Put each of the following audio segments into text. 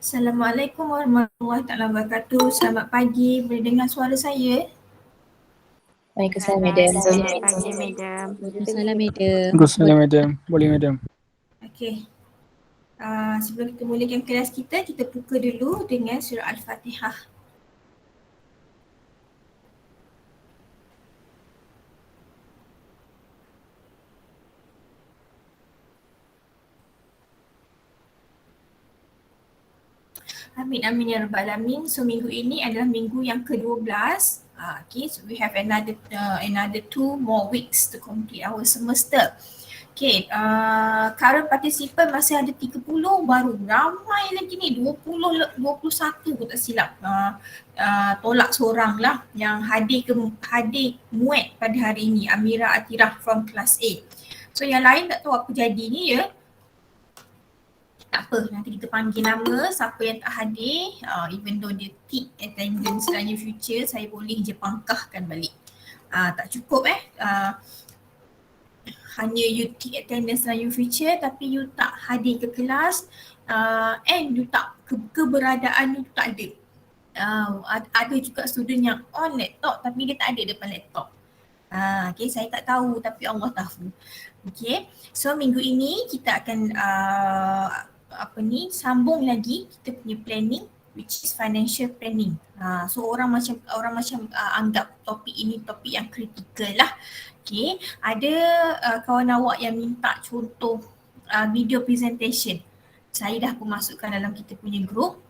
Assalamualaikum warahmatullahi wabarakatuh. Selamat pagi. Boleh dengar suara saya? Waalaikumsalam, Madam. Boleh, Selamat Madam. pagi, Madam. Waalaikumsalam, Madam. Waalaikumsalam, Madam. Boleh, Madam. Okey. Sebelum kita mulakan kelas kita buka dulu dengan surah Al-Fatihah. Amin amin ya rabbal alamin. So minggu ini adalah minggu yang ke-12. Okay, so we have another 2 more weeks to complete our semester. Okay, current participant masih ada 30, baru ramai lagi ni 21 pun tak silap. Tolak seorang lah yang hadir muat pada hari ini, Amira Atirah from class A. So yang lain tak tahu apa jadi ni ya. Tak apa, nanti kita panggil nama siapa yang tak hadir, even though dia tick attendance dalam future, saya boleh je pangkahkan balik. Tak cukup hanya you tick attendance dalam future tapi you tak hadir ke kelas, and you tak keberadaan you tak ada. Ada juga student yang on laptop tapi dia tak ada depan laptop. Okay, saya tak tahu tapi Allah tahu. Okay, so minggu ini kita akan sambung lagi kita punya planning, which is financial planning. So orang macam anggap topik ini topik yang kritikal lah. Okay, ada kawan awak yang minta contoh video presentation. Saya dah pun masukkan dalam kita punya group.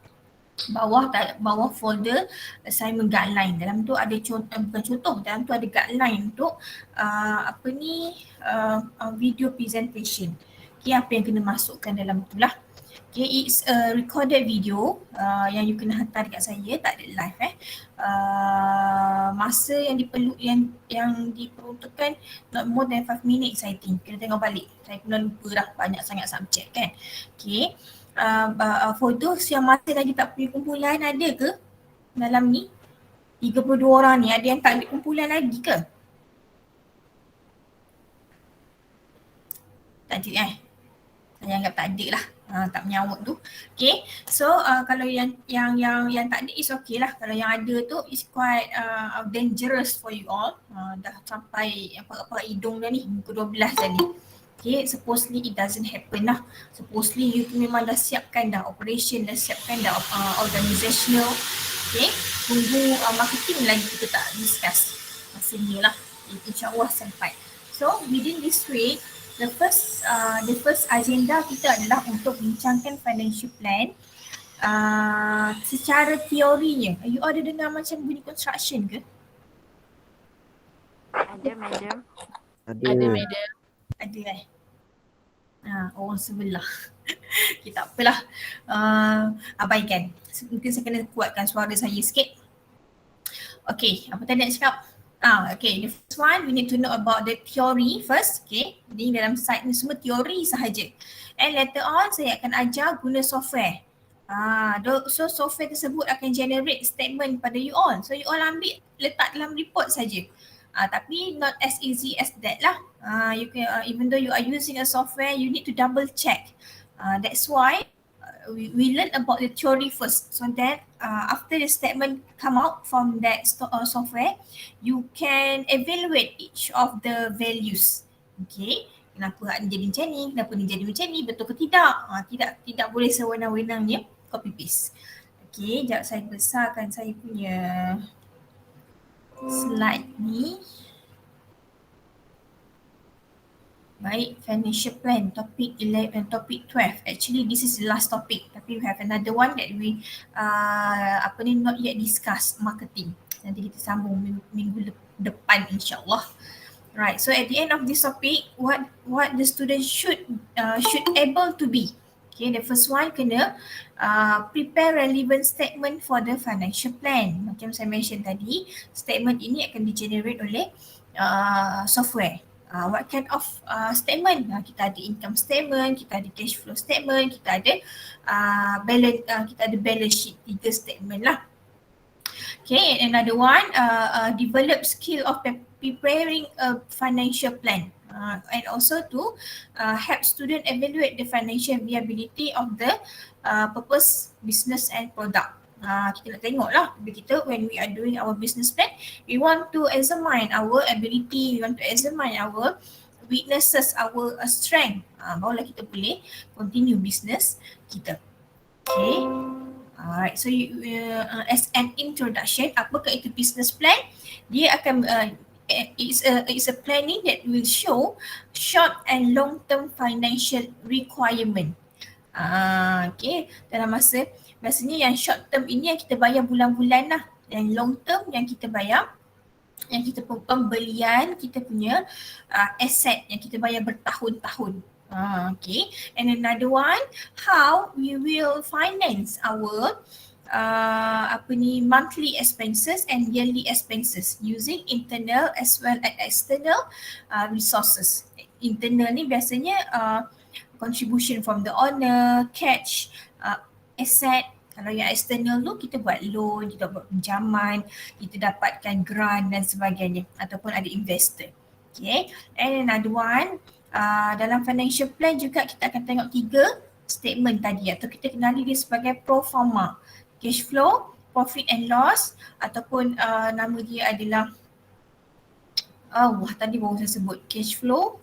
Bawah folder assignment guideline. Dalam tu ada dalam tu ada guideline untuk video presentation. Okay, apa yang kena masukkan dalam tu lah. Okay, it's a recorded video yang you kena hantar dekat saya, tak ada live masa yang diperuntukkan not more than 5 minutes I think. Kena tengok balik. Saya pun lupa dah, banyak sangat subjek kan. Okay. For those yang masih lagi tak punya kumpulan, ada ke dalam ni? 32 orang ni ada yang tak ada kumpulan lagi ke? Tak ada saya anggap tak ada lah. Tak menyawut tu. Okay. So kalau yang tak ada is okay lah. Kalau yang ada tu is quite dangerous for you all. Dah sampai apa hidung dah ni, muka 12 dah ni. Okay, supposedly it doesn't happen lah. Supposedly you memang dah siapkan dah operation, dah siapkan dah organizational. Okay, tunggu marketing lagi kita tak discuss. Masa ni lah, insyaAllah sampai. So within this week, the first agenda kita adalah untuk bincangkan financial plan secara teorinya. You ada dengar macam bunyi construction ke? Ada, Madam. Ada, Madam. Ada orang sebelah. Okay, tak apalah. Abaikan. Mungkin saya kena kuatkan suara saya sikit. Okay, apa tadi nak cakap? Okay, the first one we need to know about the theory first. Okay, ini dalam slide ni semua teori sahaja. And later on saya akan ajar guna software. So software tersebut akan generate statement pada you all. So you all ambil, letak dalam report saja. Tapi not as easy as that lah. You can even though you are using a software, you need to double check. That's why we learn about the theory first, so that after the statement come out from that software, you can evaluate each of the values. Okay, kenapa ni jadi macam ni, kenapa ni jadi macam ni, betul ke tidak? Tidak boleh sewenang-wenangnya copy paste. Okay, sekejap saya besarkan saya punya slide ni. Baik, financial plan, topic 11 and topic 12. Actually this is the last topic, tapi we have another one that we not yet discuss, marketing. Nanti kita sambung minggu depan insyaAllah. Right, so at the end of this topic, what the student should able to be. Okay, the first one kena prepare relevant statement for the financial plan. Macam saya mention tadi, statement ini akan di-generate oleh software. What kind of statement? Kita ada income statement, kita ada cash flow statement, kita ada balance sheet, 3 statement lah. Okay, and another one, develop skill of preparing a financial plan. And also to help student evaluate the financial viability of the purpose, business and product. Kita nak tengok lah kita when we are doing our business plan, we want to examine our ability, we want to examine our weaknesses, our strength. Barulah kita boleh continue business kita. Okay. Alright, so as an introduction, apakah itu business plan? Dia akan it's a planning that will show short and long term financial requirement. Okay, dalam masa biasanya yang short term ini yang kita bayar bulan-bulan lah, yang long term yang kita bayar, yang kita pembelian kita punya aset yang kita bayar bertahun-tahun. Okay, and another one, how we will finance our monthly expenses and yearly expenses using internal as well as external resources. Internal ni biasanya contribution from the owner, cash, asset. Kalau yang external tu kita buat loan, kita buat pinjaman, kita dapatkan grant dan sebagainya ataupun ada investor. Okay, and another one, dalam financial plan juga kita akan tengok 3 statement tadi atau kita kenali dia sebagai pro forma. Cash flow, profit and loss ataupun nama dia adalah tadi baru saya sebut cash flow,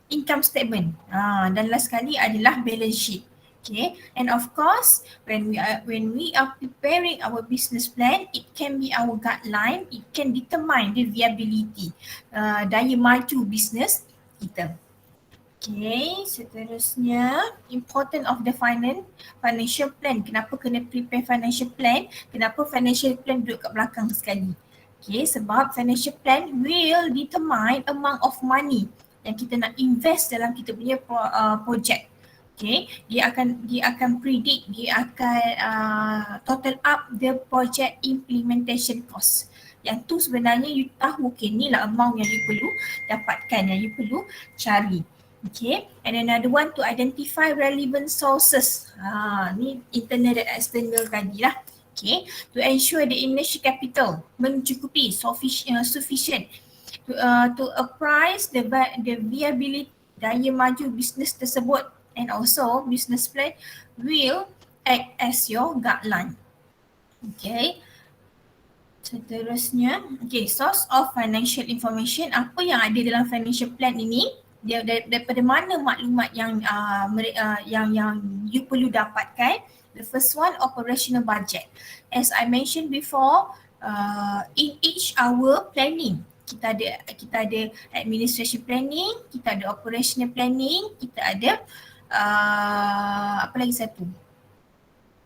income statement. Dan last sekali adalah balance sheet. Okay, and of course when we are preparing our business plan, it can be our guideline, it can determine the viability, daya maju business kita. Okay, seterusnya important of the financial plan. Kenapa kena prepare financial plan? Kenapa financial plan duduk kat belakang sekali? Okay, sebab financial plan will determine amount of money yang kita nak invest dalam kita punya project. Okay, dia akan predict, dia akan total up the project implementation cost. Yang tu sebenarnya you tahu, okay, ni lah amount yang you perlu dapatkan, yang you perlu cari. Okay, and another one to identify relevant sources. Ni internal dan external tadi lah. Okay, to ensure the initial capital mencukupi, sufficient to appraise the viability, daya maju bisnes tersebut. And also business plan will act as your guideline. Okay, seterusnya, okay, source of financial information. Apa yang ada dalam financial plan ini? Dia daripada mana maklumat yang you perlu dapatkan? The first one, operational budget. As I mentioned before, in each hour planning, kita ada administration planning, kita ada operational planning, kita ada apa lagi satu?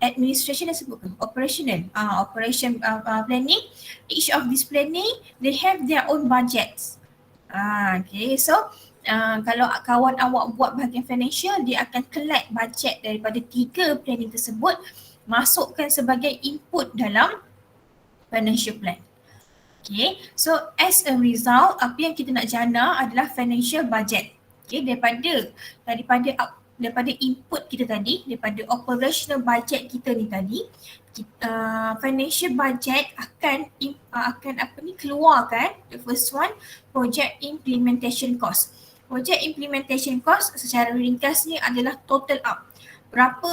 Administration dah sebutkan, operational, operation planning. Each of this planning, they have their own budgets. Okay, so kalau kawan awak buat bahagian financial, dia akan collect budget daripada 3 planning tersebut, masukkan sebagai input dalam financial plan. Okay, so as a result, apa yang kita nak jana adalah financial budget. Okay, daripada input kita tadi, daripada operational budget kita ni tadi, financial budget akan keluarkan the first one, project implementation cost. Project implementation cost secara ringkasnya adalah total up. Berapa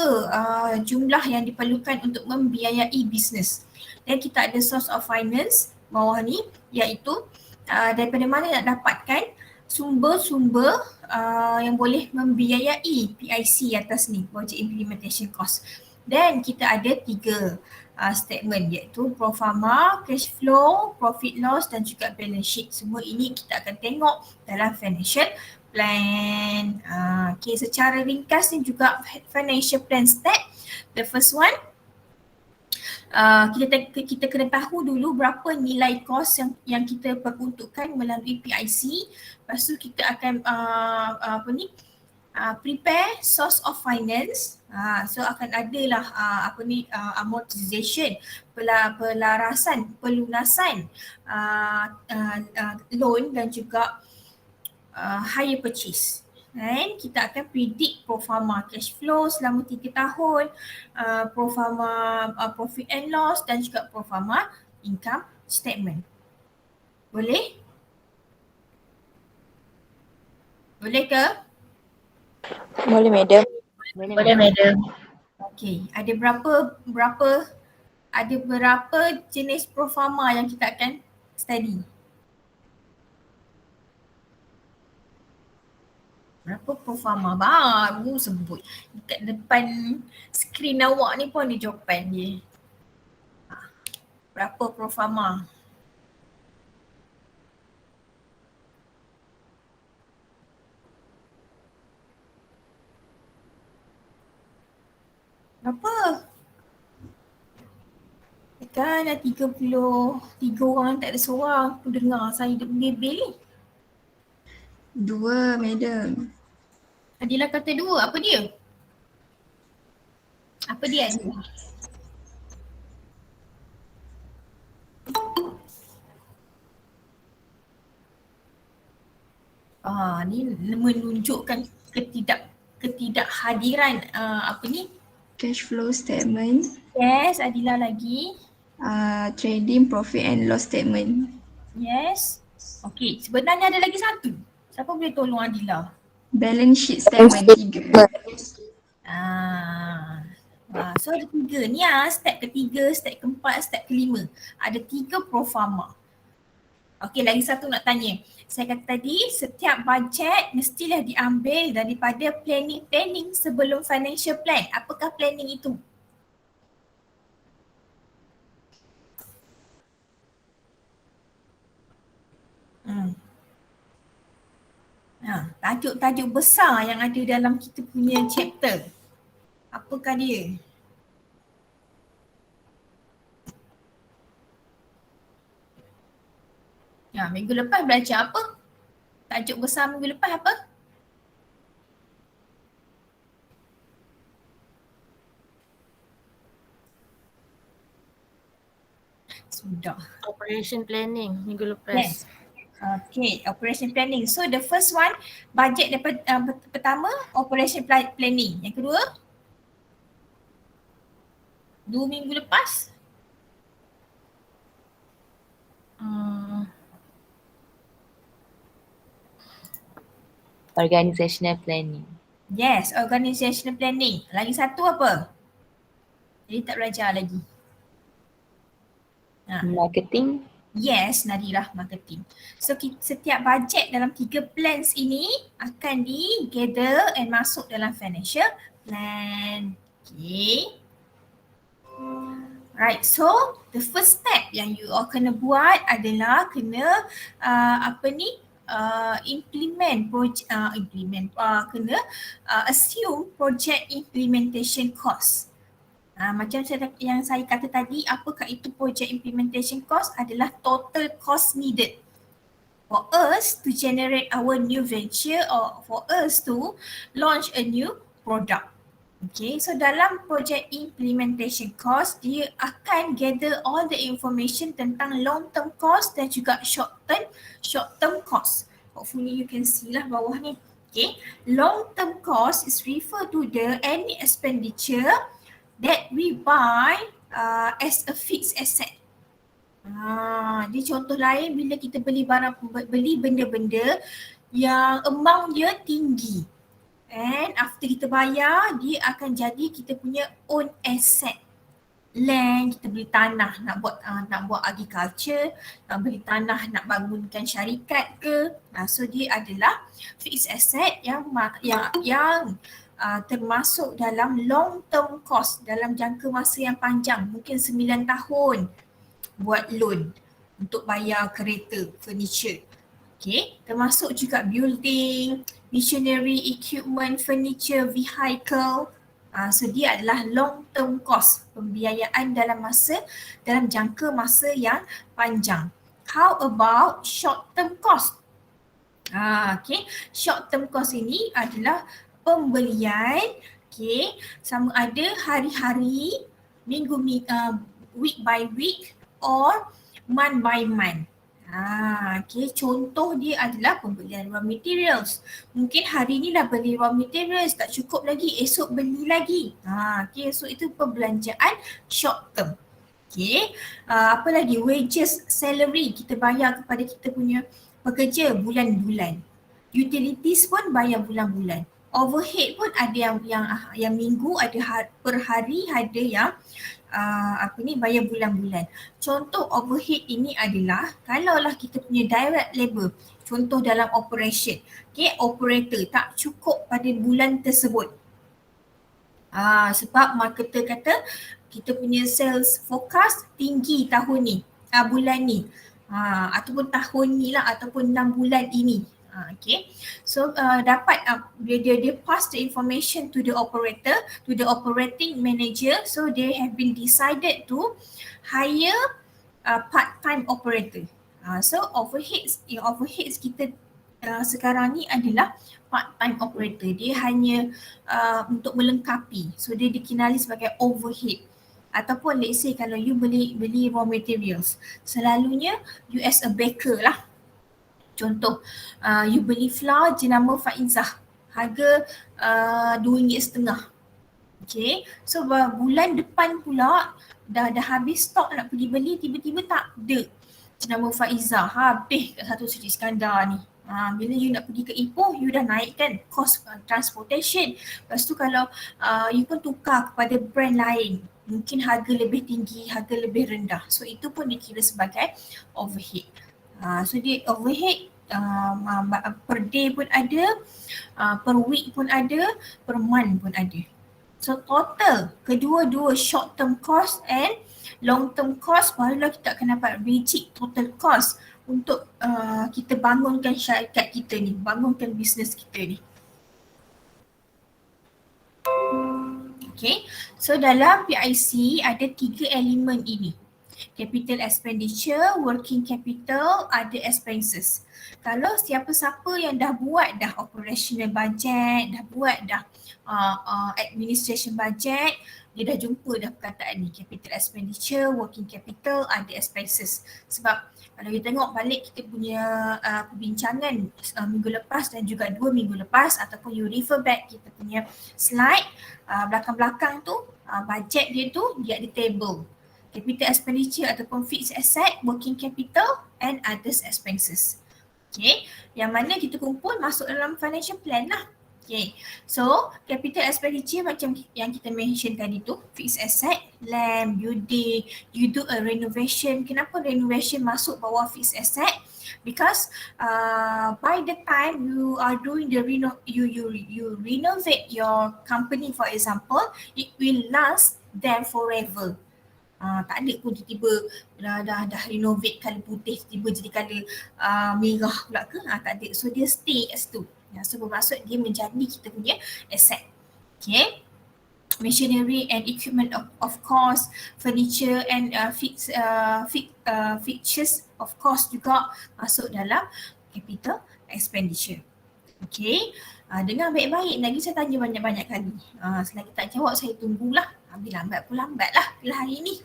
jumlah yang diperlukan untuk membiayai bisnes. Dan kita ada source of finance bawah ni, iaitu daripada mana nak dapatkan sumber-sumber yang boleh membiayai PIC atas ni, project implementation cost. Dan kita ada 3 statement, iaitu pro forma, cash flow, profit loss dan juga balance sheet. Semua ini kita akan tengok dalam financial plan. Okay, secara ringkas ni juga financial plan step. The first one, kita kena tahu dulu berapa nilai kos yang kita peruntukkan melalui PIC. Lepas tu kita akan prepare source of finance. So akan adalah amortization, pelunasan loan dan juga hire purchase. And kita akan predict pro forma cash flow selama 3 tahun, pro forma profit and loss dan juga pro forma income statement. Boleh? Boleh ke? Boleh madam. Boleh madam. Okey, ada berapa jenis proforma yang kita akan study? Berapa proforma? Baru sebut. Dekat depan skrin awak ni pun ada jawapan dia. Berapa proforma? Berapa? Kan dah 33 orang tak ada seorang tu dengar saya duk bebel ni. 2 madam. Adila kata 2, apa dia? Apa dia Adila? Ni menunjukkan ketidakhadiran apa ni? Cash flow statement, Yes, Adila lagi. trading profit and loss statement. Yes. Okey, sebenarnya ada lagi satu. Siapa boleh tolong Adila? Balance sheet statement 3. So ada 3 ni step ketiga, step keempat, step kelima. Ada 3 proforma. Okey, lagi satu nak tanya. Saya kata tadi setiap bajet mestilah diambil daripada planning sebelum financial plan. Apakah planning itu? Tajuk-tajuk besar yang ada dalam kita punya chapter. Apakah dia? Minggu lepas belajar apa? Tajuk besar minggu lepas apa? Sudah. Operation planning minggu lepas. Yes. Okay, operation planning. So the first one, budget pertama, operation planning. Yang kedua, 2 minggu lepas. Organizational planning. Yes, organizational planning. Lagi satu apa? Jadi tak belajar lagi. Marketing. Yes, Nadilah, marketing. So setiap bajet dalam 3 plans ini akan di-gather and masuk dalam financial plan. Okay. Right, so the first step yang you all kena buat adalah kena assume project implementation cost. Macam yang saya kata tadi, apakah itu project implementation cost? Adalah total cost needed for us to generate our new venture or for us to launch a new product. Okay, so dalam project implementation cost, dia akan gather all the information tentang long term cost dan juga short term cost. Hopefully you can see lah bawah ni. Okay, long term cost is refer to the any expenditure that we buy as a fixed asset. Dia contoh lain bila kita beli benda-benda yang amount dia tinggi. And after kita bayar, dia akan jadi kita punya own asset. Land, kita beli tanah nak buat agriculture, beli tanah nak bangunkan syarikat ke. So dia adalah fixed asset yang termasuk dalam long term cost, dalam jangka masa yang panjang, mungkin 9 tahun buat loan untuk bayar kereta, furniture. Okay, termasuk juga building, machinery, equipment, furniture, vehicle. So dia adalah long term cost, pembiayaan dalam jangka masa yang panjang. How about short term cost? Okay, short term cost ini adalah pembelian, okay, sama ada hari-hari, week by week or month by month. Okay, contoh dia adalah pembelian raw materials. Mungkin hari ni dah beli raw materials, tak cukup lagi, esok beli lagi. Okay, so itu perbelanjaan short term. Okay, apa lagi? Wages, salary kita bayar kepada kita punya pekerja bulan-bulan. Utilities pun bayar bulan-bulan. Overhead pun ada yang minggu, ada per hari, ada yang bayar bulan-bulan. Contoh overhead ini adalah kalaulah kita punya direct labor, contoh dalam operation, operator tak cukup pada bulan tersebut. Sebab marketer kata kita punya sales forecast tinggi tahun ni, bulan ni, ataupun tahun ni lah, ataupun 6 bulan ini. So dapat dia pass the information to the operator, to the operating manager, so they have been decided to hire part-time operator. So overheads kita sekarang ni adalah part-time operator. Dia hanya untuk melengkapi, so dia dikenali sebagai overhead. Ataupun let's say kalau you beli raw materials, selalunya you as a baker lah. Contoh, you beli flour jenama Faizah, harga RM2.50. So bulan depan pula dah habis stok nak pergi beli, tiba-tiba tak ada jenama Faizah, habis kat satu Suci Iskandar ni. Bila you nak pergi ke Ipoh, you dah naikkan cost transportation. Lepas tu kalau you pun tukar kepada brand lain, mungkin harga lebih tinggi, harga lebih rendah. So itu pun dikira sebagai overhead. So dia overhead per day pun ada, per week pun ada, per month pun ada. So total kedua-dua short term cost and long term cost, barulah kita akan dapat rigid total cost untuk kita bangunkan syarikat kita ni, bangunkan bisnes kita ni. So dalam PIC ada 3 elemen ini. Capital expenditure, working capital, ada expenses. Kalau siapa-siapa yang dah buat dah operational budget, dah buat dah administration budget, dia dah jumpa dah perkataan ni, capital expenditure, working capital, ada expenses. Sebab kalau kita tengok balik kita punya perbincangan minggu lepas dan juga 2 minggu lepas, ataupun you refer back kita punya slide belakang-belakang tu, budget dia tu dia ada table. Capital expenditure ataupun fixed asset, working capital and others expenses. Yang mana kita kumpul masuk dalam financial plan lah. So capital expenditure macam yang kita mention tadi tu, fixed asset, land, building, you do a renovation. Kenapa renovation masuk bawah fixed asset? Because by the time you are doing the you renovate your company, for example, it will last them forever. Tak ada pun tiba-tiba dah renovate colour putih, tiba jadi colour merah pula ke, tak ada. So dia stay kat situ. So bermaksud dia menjadi kita punya asset. Machinery and equipment of course, furniture and fixtures of course juga masuk dalam capital expenditure. Dengar baik-baik, lagi saya tanya banyak-banyak kali. Selagi tak jawab saya tunggulah. Habis lambat pun lambat lah hari ni.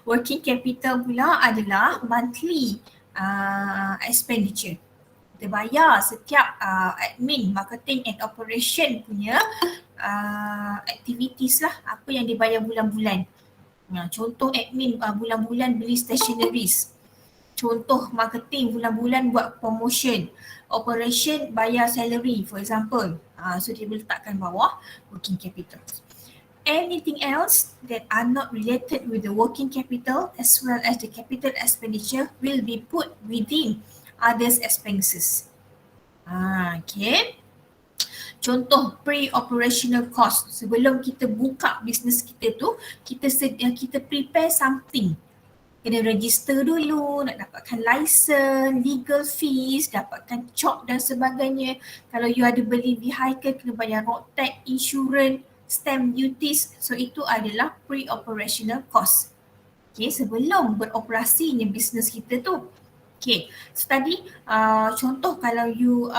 Working capital pula adalah monthly expenditure. Kita bayar setiap admin, marketing and operation punya activities lah, apa yang dibayar bulan-bulan. Contoh admin bulan-bulan beli stationeries. Contoh marketing bulan-bulan buat promotion. Operation bayar salary for example. So dia boleh letakkan bawah working capital. Anything else that are not related with the working capital as well as the capital expenditure will be put within others expenses. Contoh pre-operational cost. Sebelum kita buka bisnes kita tu, kita prepare something. Kena register dulu, nak dapatkan license, legal fees, dapatkan COP dan sebagainya. Kalau you ada beli vehicle, kena bayar road tax, insurance, stamp duties. So itu adalah pre-operational cost. Sebelum beroperasinya bisnes kita tu. So tadi contoh kalau you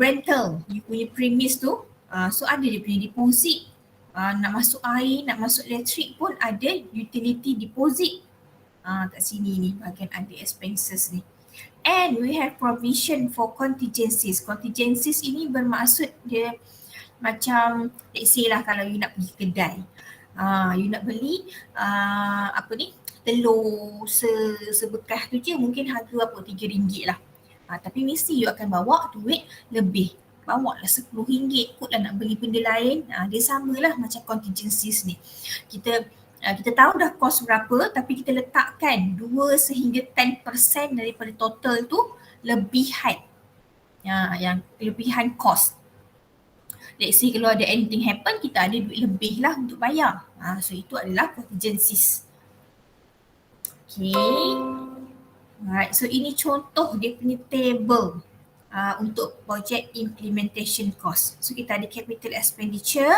rental, you punya premise tu, so ada dia punya deposit. Nak masuk air, nak masuk elektrik pun ada utility deposit. Kat sini ni bahagian ada expenses ni. And we have provision for contingencies. Contingencies ini bermaksud dia macam let's say lah kalau you nak pergi kedai. You nak beli telur sebekas tu je mungkin harga RM3 lah. Tapi mesti you akan bawa duit lebih. Bawa lah RM10 kot lah nak beli benda lain. Dia samalah macam contingencies ni. Kita tahu dah kos berapa tapi kita letakkan 2 sehingga 10% daripada total tu lebihan. Yang lebihan kos. Let's say kalau ada anything happen, kita ada duit lebih lah untuk bayar. So itu adalah contingencies. Okay. Alright, so ini contoh dia punya table untuk project implementation cost. So kita ada capital expenditure,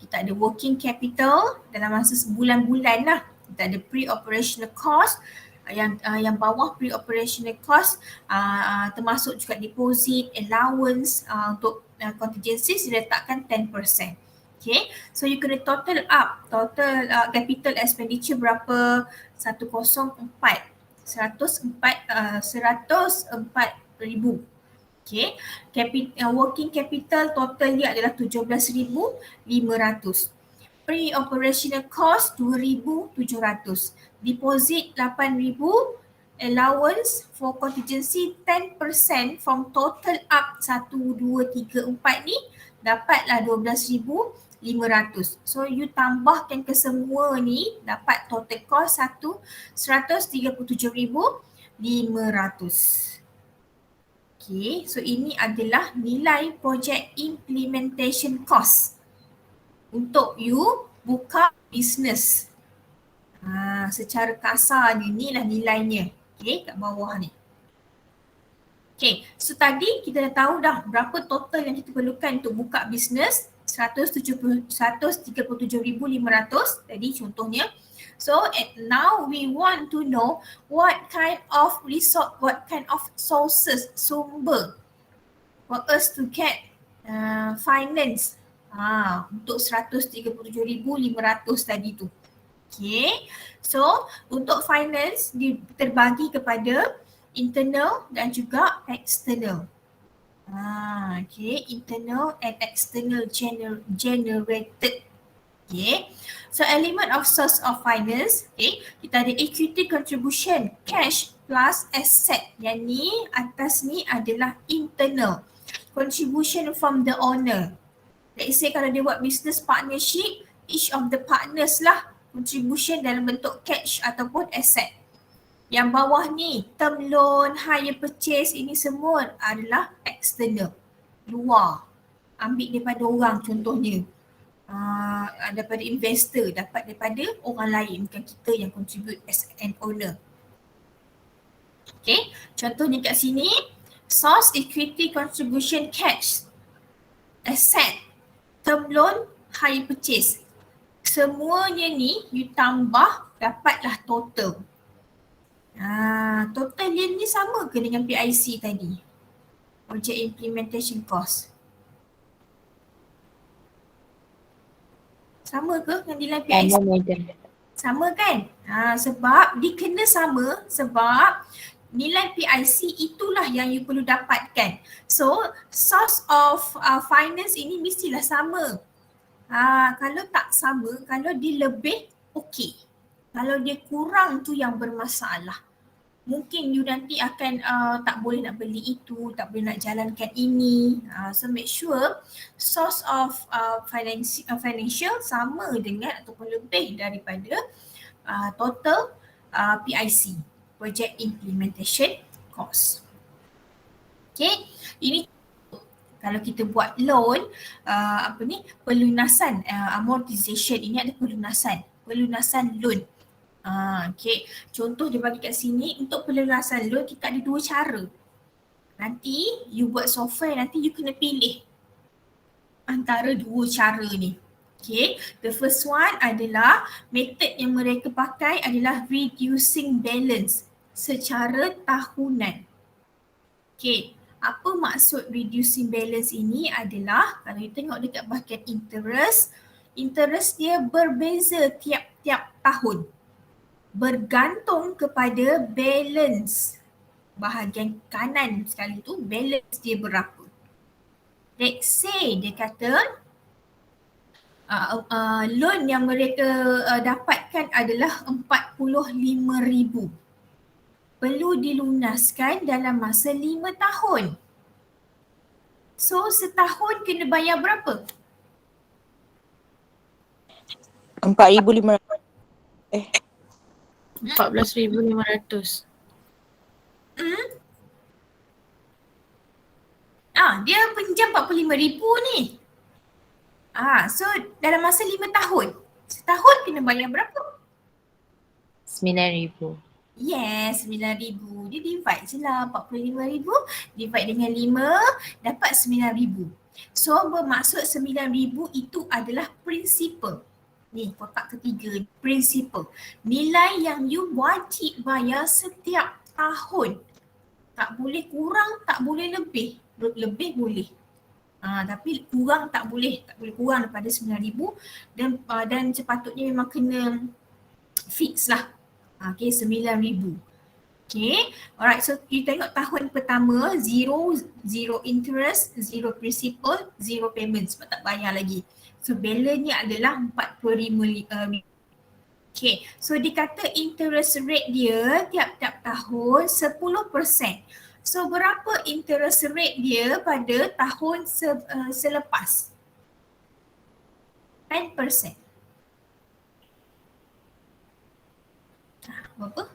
kita ada working capital dalam masa sebulan-bulan lah. Kita ada pre-operational cost, yang bawah pre-operational cost termasuk juga deposit, allowance untuk contingencies diletakkan 10%. Okay, so you kena total up, total capital expenditure berapa? 104,000. Okay, working capital total dia adalah 17,500. Pre-operational cost 2,700. Deposit 8,000. Allowance for contingency 10% from total up 1, 2, 3, 4 ni dapatlah 12,500. So you tambahkan ke semua ni dapat total cost 137,500. Okay, so ini adalah nilai project implementation cost untuk you buka business. Secara kasarnya inilah nilainya. Okay, kat bawah ni. Okay, so tadi kita dah tahu dah berapa total yang kita perlukan untuk buka business. 137,500 tadi contohnya. So now we want to know what kind of resource, what kind of sources, sumber for us to get finance untuk 137,500 tadi tu. Okay, so untuk finance terbagi kepada internal dan juga external. Okay, internal and external generated. Okay, so element of source of finance, okay, kita ada equity contribution, cash plus asset. Yang ni, atas ni adalah internal. Contribution from the owner. Let's say kalau dia buat business partnership, each of the partners lah contribution dalam bentuk cash ataupun asset. Yang bawah ni, term loan, hire purchase, ini semua adalah external, luar. Ambil daripada orang contohnya. Daripada investor, dapat daripada orang lain, bukan kita yang contribute as an owner. Okay, contohnya kat sini, source equity contribution cash, asset, term loan, hire purchase. Semuanya ni you tambah, dapatlah total. Total dia ni sama ke dengan PIC tadi? Project implementation cost. Sama ke dengan nilai PIC? Sama, madam. Sama kan? Sebab dia kena sama sebab nilai PIC itulah yang you perlu dapatkan. So source of finance ini mestilah sama. Kalau tak sama, kalau dia lebih, okey. Kalau dia kurang tu yang bermasalah. Mungkin you nanti akan tak boleh nak beli itu, tak boleh nak jalankan ini. So make sure source of financial sama dengan ataupun lebih daripada total PIC, Project Implementation Cost. Okay, ini kalau kita buat loan, pelunasan, amortization, ini ada pelunasan loan. Okay, contoh dia bagi kat sini, untuk pelunasan loan kita ada 2 cara. Nanti you buat software, nanti you kena pilih antara 2 cara ni. Okay, the first one adalah method yang mereka pakai adalah reducing balance secara tahunan. Okay, apa maksud reducing balance ini adalah kalau you tengok dekat bahagian interest dia berbeza tiap-tiap tahun. Bergantung kepada balance bahagian kanan sekali tu, balance dia berapa. Let's say dia kata loan yang mereka dapatkan adalah 45,000. perlu dilunaskan dalam masa 5 tahun. So setahun kena bayar berapa? 4,500. 14,500. Dia pinjam 45,000 ni. So dalam masa 5 tahun. Setahun kena bayar berapa? 9,000. Yes, 9,000. Dia divide je lah 45,000 divide dengan 5 dapat 9,000. So bermaksud 9,000 itu adalah principal. Ni kotak ketiga, principal. Nilai yang you wajib bayar setiap tahun. Tak boleh kurang, tak boleh lebih. Lebih boleh. Tapi kurang tak boleh kurang daripada 9,000 dan sepatutnya memang kena fix lah. Okay, 9,000. Okay, alright, so you tengok tahun pertama zero interest, zero principal, zero payment sebab tak bayar lagi. So balance ni adalah 45,000. Okay, so dikata interest rate dia tiap-tiap tahun 10%. So berapa interest rate dia pada tahun selepas? 10%. Berapa?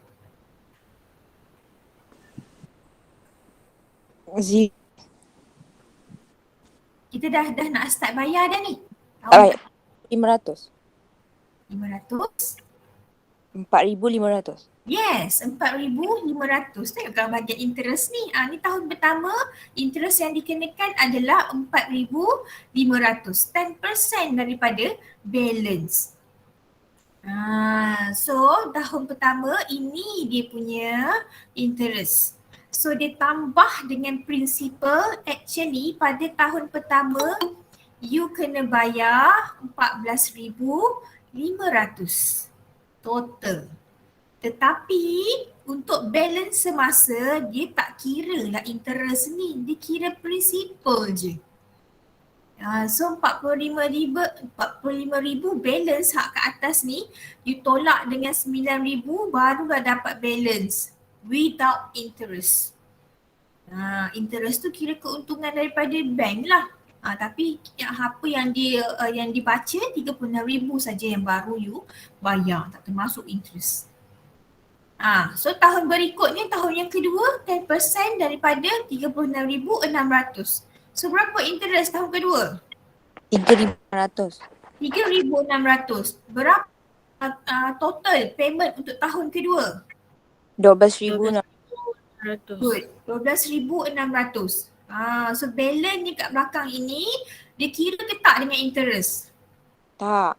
Kita dah nak start bayar dah ni. 500. 500. 4,500. Yes, 4,500. Tengok bahagian interest ni. Ni tahun pertama, interest yang dikenakan adalah 4,500. 10% daripada balance. So tahun pertama ini dia punya interest. So dia tambah dengan principal. Actually pada tahun pertama you kena bayar 14,500 total. Tetapi untuk balance semasa dia tak kira lah interest ni, dia kira principal je. So 45,000 balance hak kat atas ni, you tolak dengan 9,000 barulah dapat balance without interest. Interest tu kira keuntungan daripada bank lah. Tapi apa yang dibaca 36,000 saja yang baru you bayar, tak termasuk interest. So tahun berikutnya, tahun yang kedua 10% daripada 36,600. So berapa interest tahun kedua? 3,500. 3,600. Berapa total payment untuk tahun kedua? 12,600. Good. 12,600. So balance ni kat belakang ini dia kira ke tak dengan interest? Tak.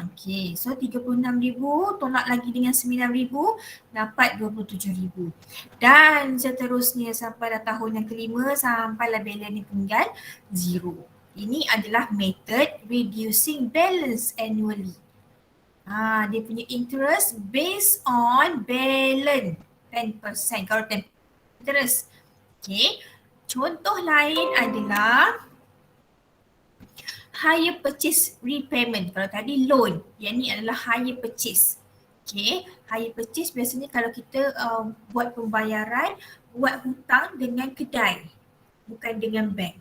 Okay. So 36,000 tolak lagi dengan 9,000 dapat 27,000. Dan seterusnya sampai dah tahun yang kelima sampailah balance ni tinggal zero. Ini adalah method reducing balance annually. Dia punya interest based on balance 10%. Kalau 10% interest. Okay. Contoh lain adalah hire purchase repayment. Kalau tadi loan, yang ni adalah hire purchase. Okay, hire purchase biasanya kalau kita buat pembayaran, buat hutang dengan kedai, bukan dengan bank.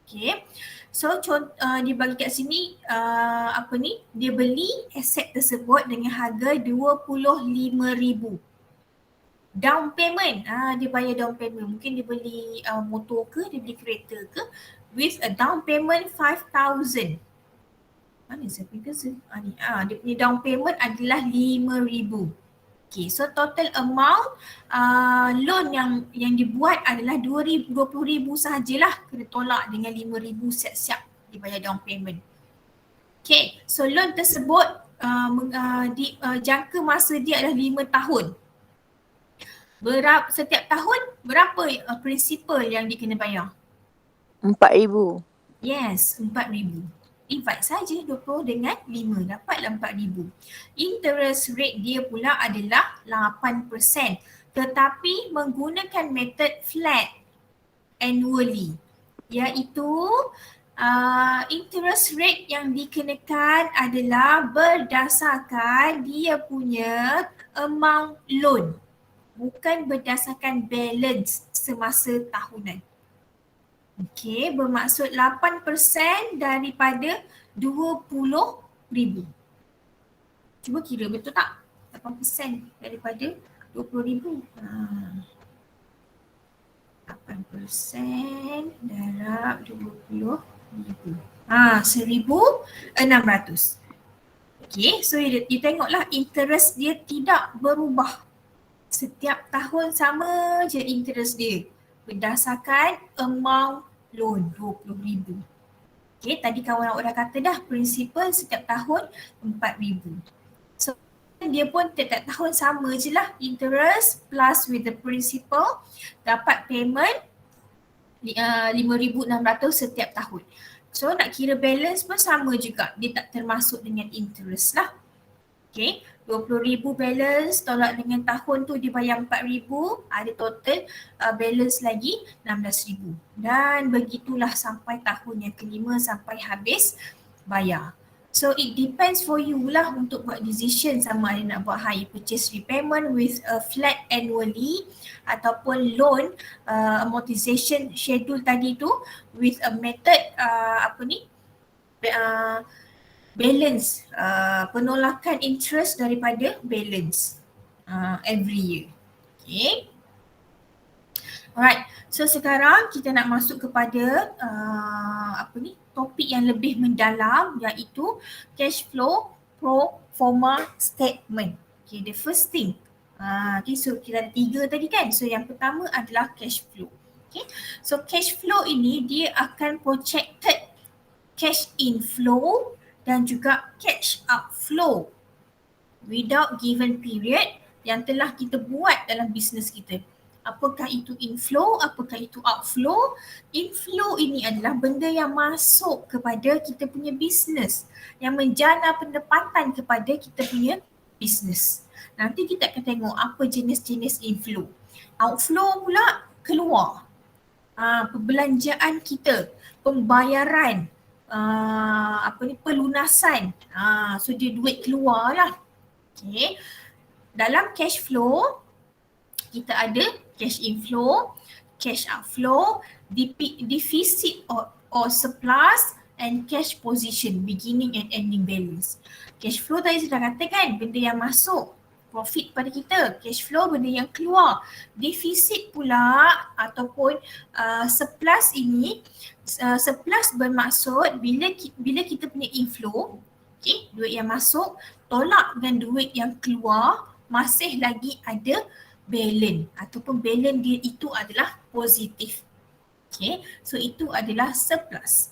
Okay, so dia bagi kat sini dia beli aset tersebut dengan harga 25,000. Down payment, dia bayar down payment. Mungkin dia beli motor ke, dia beli kereta ke, with a down payment 5,000. Mana saya pergi ni? Dia punya down payment adalah 5,000. Okay, so total amount loan yang dibuat adalah 20,000 sahajalah. Kena tolak dengan 5,000 siap-siap dibayar down payment. Okay, so loan tersebut jangka masa dia adalah 5 tahun. Setiap tahun berapa principal yang dia kena bayar? 4,000. Yes, 4,000. Divide saja 20 dengan 5, dapatlah 4,000. Interest rate dia pula adalah 8%. Tetapi menggunakan method flat annually, iaitu interest rate yang dikenakan adalah berdasarkan dia punya amount loan, bukan berdasarkan balance semasa tahunan. Okey, bermaksud 8% daripada 20,000. Cuba kira betul tak? 8% daripada 20,000. 8% darab 20,000. 1,600. Okay, so you tengoklah interest dia tidak berubah. Setiap tahun sama je interest dia berdasarkan amount loan 20,000. Okay, tadi kawan awak dah kata dah prinsipal setiap tahun 4,000. So dia pun setiap tahun sama je lah, interest plus with the principal dapat payment 5,600 setiap tahun. So nak kira balance pun sama juga, dia tak termasuk dengan interest lah. Okay, 20,000 balance tolak dengan tahun tu dia bayar 4,000, ada total balance lagi 16,000. Dan begitulah sampai tahun yang kelima sampai habis bayar. So it depends for you lah untuk buat decision sama ada nak buat hire purchase repayment with a flat annually ataupun loan amortization schedule tadi tu with a method balance, penolakan interest daripada balance every year. Okay. Alright, so sekarang kita nak masuk kepada topik yang lebih mendalam, iaitu cash flow pro forma statement. Okay, the first thing. Okay, so kita ada 3 tadi kan. So yang pertama adalah cash flow. Okay, so cash flow ini dia akan projected cash inflow dan juga cash outflow without given period yang telah kita buat dalam bisnes kita. Apakah itu inflow, apakah itu outflow? Inflow ini adalah benda yang masuk kepada kita punya bisnes, yang menjana pendapatan kepada kita punya bisnes. Nanti kita akan tengok apa jenis-jenis inflow. Outflow pula keluar. Perbelanjaan kita, pembayaran, pelunasan. So dia duit keluar lah. Okay. Dalam cash flow, kita ada cash inflow, cash outflow, deficit or surplus and cash position, beginning and ending balance. Cash flow tadi saya dah kata kan, benda yang masuk, profit pada kita. Cash flow benda yang keluar. Deficit pula ataupun surplus ini, surplus bermaksud bila kita punya inflow, okay, duit yang masuk tolak dengan duit yang keluar, masih lagi ada balance ataupun balance dia itu adalah positif. Okay, so itu adalah surplus.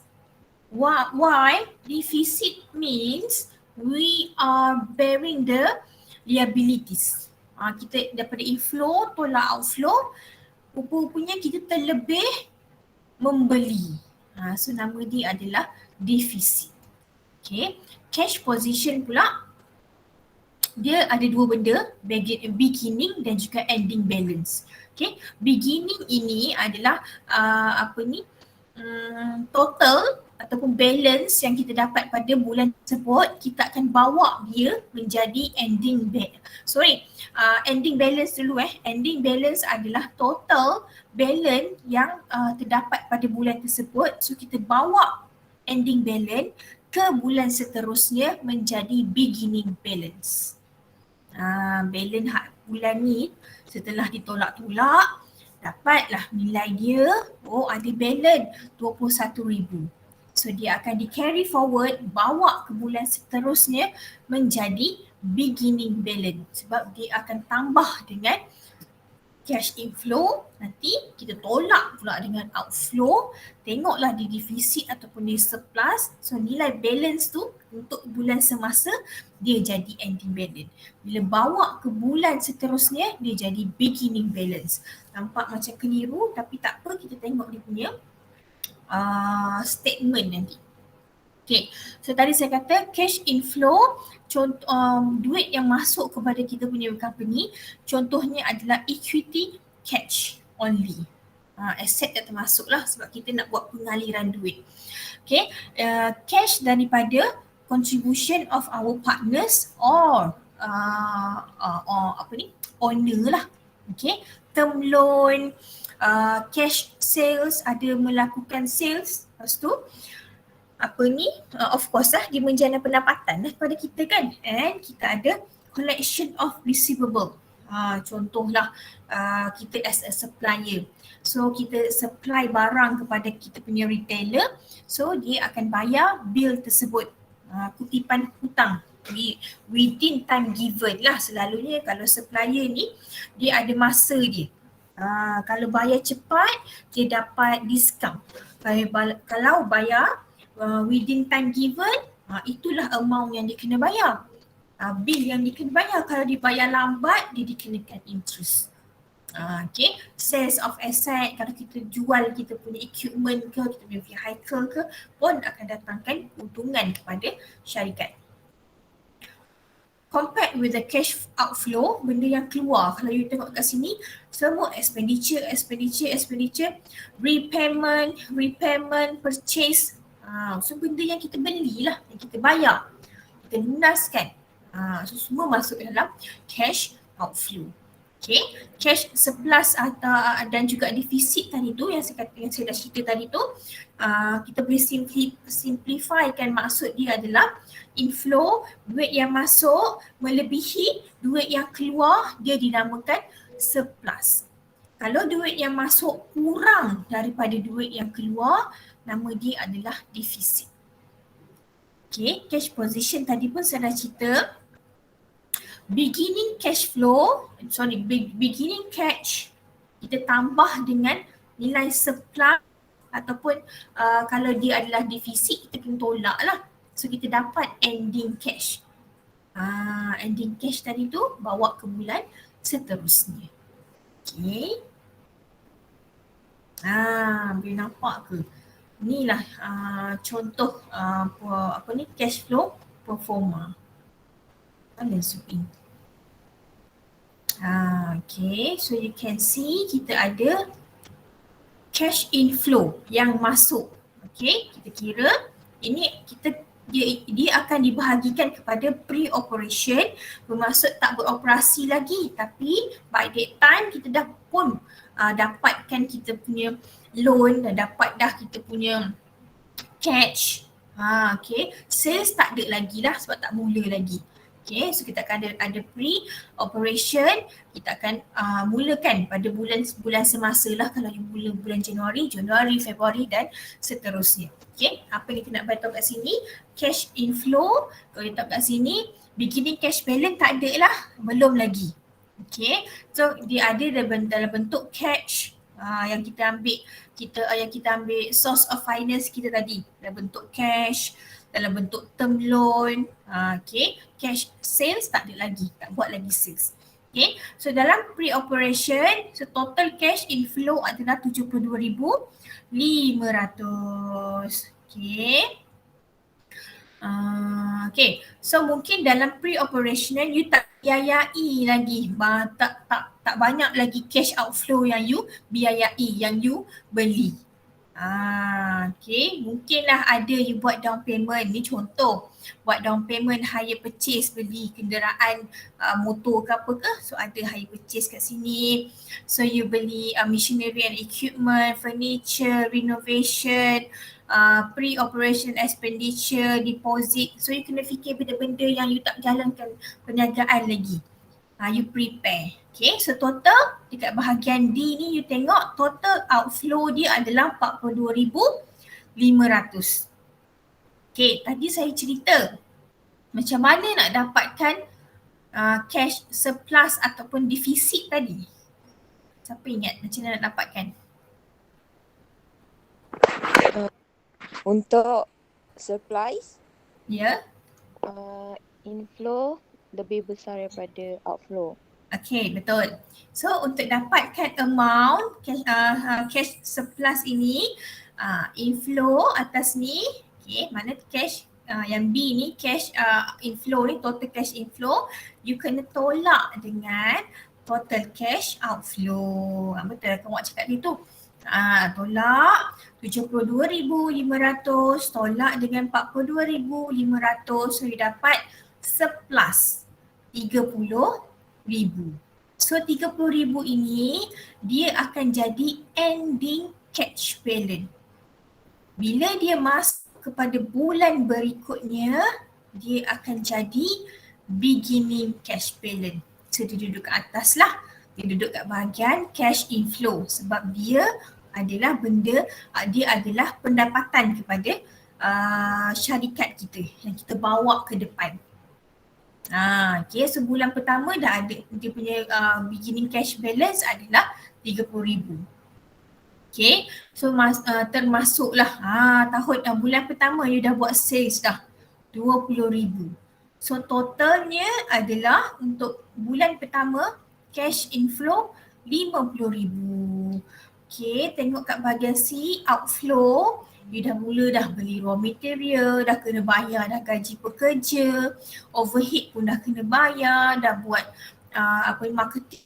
Why? Deficit means we are bearing the liabilities. Kita daripada inflow tolak outflow, rupa-rupanya kita terlebih membeli. So nama dia adalah deficit. Okay, cash position pula dia ada 2 benda, beginning dan juga ending balance. Okay, beginning ini adalah total ataupun balance yang kita dapat pada bulan tersebut, kita akan bawa dia menjadi ending balance dulu. Ending balance adalah total balance yang terdapat pada bulan tersebut. So kita bawa ending balance ke bulan seterusnya menjadi beginning balance. Balance bulan ni setelah ditolak-tolak dapatlah nilai dia, ada balance 21,000. So dia akan di carry forward, bawa ke bulan seterusnya menjadi beginning balance sebab dia akan tambah dengan cash inflow, nanti kita tolak pula dengan outflow, tengoklah di deficit ataupun di surplus. So nilai balance tu untuk bulan semasa dia jadi ending balance. Bila bawa ke bulan seterusnya dia jadi beginning balance. Nampak macam keliru tapi tak apa, kita tengok dia punya statement nanti. Okay, so tadi saya kata cash inflow, duit yang masuk kepada kita punya company, contohnya adalah equity cash only. Aset tak termasuk lah sebab kita nak buat pengaliran duit. Okay, cash daripada contribution of our partners or owner lah. Okay, term loan, cash sales, ada melakukan sales, lepas tu of course lah dia menjana pendapatan lah kepada kita kan, and kita ada collection of receivable. Contohlah kita as a supplier, so kita supply barang kepada kita punya retailer, so dia akan bayar bil tersebut, kutipan hutang within time given lah. Selalunya kalau supplier ni dia ada masa dia, kalau bayar cepat dia dapat diskaun. Kalau bayar within time given, itulah amount yang dia kena bayar, bil yang dia kena bayar. Kalau dia bayar lambat, dia dikenakan interest. Okay, sales of asset, kalau kita jual kita punya equipment ke, kita punya vehicle ke, pun akan datangkan keuntungan kepada syarikat. Compared with the cash outflow, benda yang keluar, kalau you tengok kat sini, semua expenditure, repayment, purchase. So benda yang kita belilah, yang kita bayar, kita lunaskan. So semua masuk dalam cash outflow. Okay, cash surplus dan juga defisit tadi tu yang saya dah cerita tadi tu, kita boleh simplifikan. Maksud dia adalah inflow, duit yang masuk melebihi duit yang keluar, dia dinamakan surplus. Kalau duit yang masuk kurang daripada duit yang keluar, nama dia adalah defisit. Okay, cash position tadi pun saya dah cerita. Beginning cash, kita tambah dengan nilai surplus ataupun kalau dia adalah defisit, kita kena tolak lah. So kita dapat ending cash. Ending cash tadi tu bawa ke bulan seterusnya. Okay. Boleh nampak ke? Inilah contoh cash flow performa. Let's zoom in. Okay, so you can see kita ada cash inflow yang masuk. Okay, kita kira ini dia akan dibahagikan kepada pre-operation, bermaksud tak beroperasi lagi, tapi by that time kita dah pun dapatkan kita punya loan, dapat dah kita punya cash. Okay, sales tak ada lagi lah sebab tak mula lagi. Okay, so kita akan ada pre-operation, kita akan mulakan pada bulan semasa lah. Kalau you mula bulan Januari, Februari dan seterusnya. Okay, apa yang kita nak beritahu kat sini, cash inflow, kalau kita tahu kat sini, beginning cash balance tak ada lah, belum lagi. Okay, so dia ada dalam bentuk cash yang kita ambil source of finance kita tadi, dalam bentuk cash, dalam bentuk term loan. Okay, cash sales tak ada lagi, tak buat lagi sales. Okay, so dalam pre-operation, so total cash inflow adalah 72,500. Okay. Okay, so mungkin dalam pre-operational you tak biayai lagi, tak banyak lagi cash outflow yang you biayai, yang you beli. Okay, mungkinlah ada you buat down payment. Ni contoh, buat down payment hire purchase, beli kenderaan motor ke apa ke, so ada hire purchase kat sini. So you beli machinery and equipment, furniture, renovation, pre-operation expenditure, deposit. So you kena fikir benda-benda yang you tak jalankan perniagaan lagi, you prepare. Okay, so total dekat bahagian D ni you tengok total outflow dia adalah 42,500. Okay, tadi saya cerita macam mana nak dapatkan cash surplus ataupun defisit tadi. Siapa ingat macam mana nak dapatkan? Untuk surplus, Ya. inflow lebih besar daripada outflow. Okay, betul. So untuk dapatkan amount cash surplus ini, inflow atas ni, okay, mana cash yang B ni cash inflow ni, total cash inflow, you kena tolak dengan total cash outflow. Betul kamu cakap gitu. Tolak 72,500 tolak dengan 42,500, so you dapat surplus 30,000. So 30,000 ini dia akan jadi ending cash balance. Bila dia masuk kepada bulan berikutnya, dia akan jadi beginning cash balance. So dia duduk kat atas lah. Dia duduk kat bahagian cash inflow sebab dia adalah dia adalah pendapatan kepada syarikat kita yang kita bawa ke depan. Okay, so bulan pertama dah ada dia punya beginning cash balance adalah 30,000. Okay, so termasuklah tahun bulan pertama you dah buat sales dah 20,000. So totalnya adalah untuk bulan pertama cash inflow 50,000. Okay, tengok kat bahagian C, outflow, you dah mula dah beli raw material, dah kena bayar dah gaji pekerja, overhead pun dah kena bayar, dah buat marketing,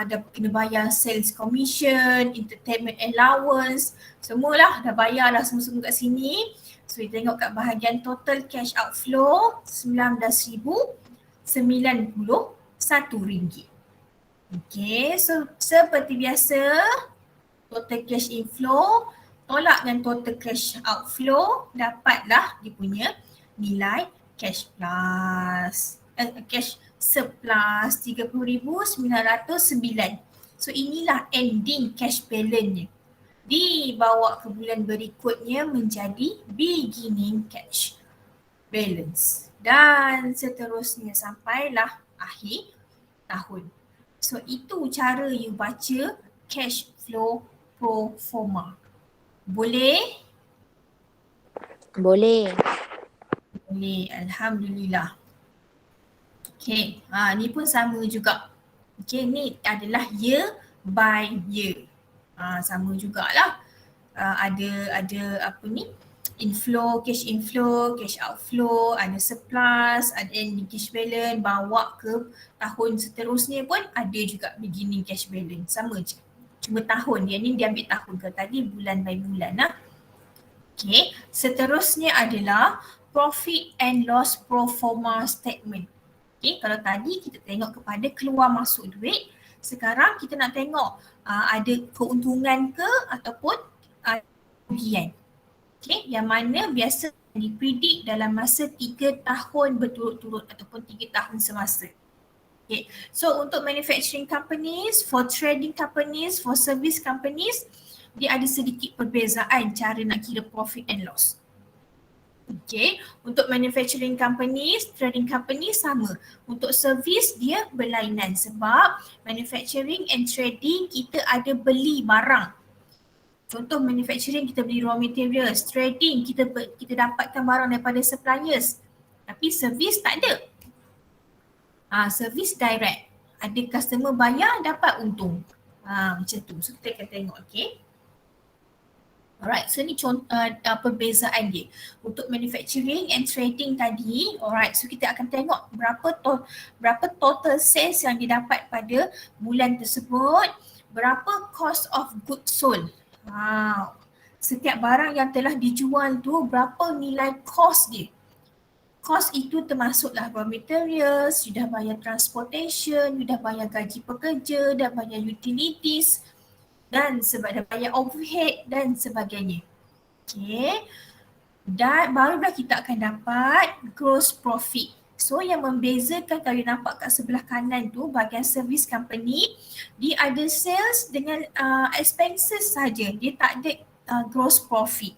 dah kena bayar sales commission, entertainment allowance, semualah dah bayar dah semua-semua kat sini. So you tengok kat bahagian total cash outflow RM19,091. Okay, so seperti biasa total cash inflow tolak dengan total cash outflow, dapatlah dia punya nilai cash plus cash surplus 30,909. So inilah ending cash balance-nya. Dibawa ke bulan berikutnya menjadi beginning cash balance dan seterusnya sampailah akhir tahun. So itu cara you baca cash flow pro forma. Boleh? Boleh. Boleh, alhamdulillah. Okay, ni pun sama juga. Okay, ni adalah year by year. Sama jugalah. Ada apa ni? Inflow, cash outflow, ada surplus, ada ending cash balance, bawa ke tahun seterusnya pun ada juga beginning cash balance. Sama je. Cuma tahun dia ni dia ambil tahun ke tadi bulan by bulan lah. Okay, seterusnya adalah profit and loss pro forma statement. Okay, kalau tadi kita tengok kepada keluar masuk duit, sekarang kita nak tengok ada keuntungan ke ataupun kerugian. Okay, yang mana biasa dipredik dalam masa 3 tahun berturut-turut ataupun 3 tahun semasa. Okay, so untuk manufacturing companies, for trading companies, for service companies, dia ada sedikit perbezaan cara nak kira profit and loss. Okay, untuk manufacturing companies, trading companies sama. Untuk service dia berlainan sebab manufacturing and trading kita ada beli barang. Contoh manufacturing kita beli raw materials, trading kita dapatkan barang daripada suppliers. Tapi service tak ada. Service direct. Ada customer bayar dapat untung. Macam tu. So kita akan tengok, okay. Alright, so ni contoh perbezaan dia. Untuk manufacturing and trading tadi, alright, so kita akan tengok berapa total sales yang didapat pada bulan tersebut, berapa cost of goods sold. Setiap barang yang telah dijual tu berapa nilai cost dia. Cost itu termasuklah raw materials, you dah bayar transportation, you dah bayar gaji pekerja, dah bayar utilities dan dah bayar overhead dan sebagainya. Okay. Dan barulah kita akan dapat gross profit. So yang membezakan kalau nampak kat sebelah kanan tu bahagian service company, dia ada sales dengan expenses saja. Dia tak ada gross profit.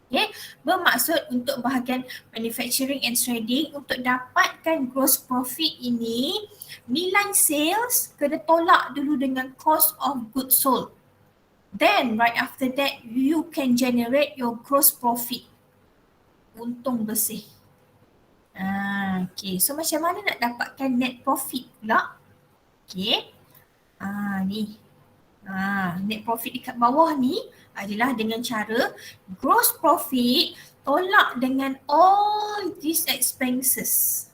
Okay. Bermaksud untuk bahagian manufacturing and trading, untuk dapatkan gross profit ini, nilai sales kena tolak dulu dengan cost of goods sold. Then right after that you can generate your gross profit. Untung bersih. Okay, so macam mana nak dapatkan net profit pula? Okay, ni. Net profit dekat bawah ni adalah dengan cara gross profit tolak dengan all these expenses.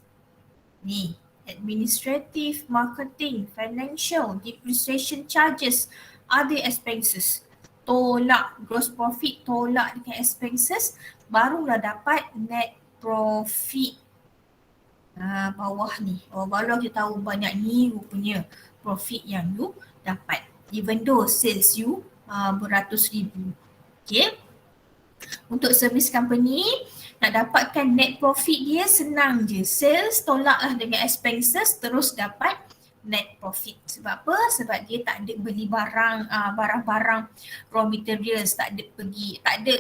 Ni, administrative, marketing, financial, depreciation charges, other expenses. Tolak gross profit, tolak dengan expenses, barulah dapat net profit. Bawah ni, baru kita tahu banyak ni rupanya profit yang you dapat. Even though sales you beratus ribu. Okay. Untuk service company, nak dapatkan net profit dia senang je. Sales tolaklah dengan expenses terus dapat net profit. Sebab apa? Sebab dia tak ada beli barang-barang raw materials, tak ada pergi, tak ada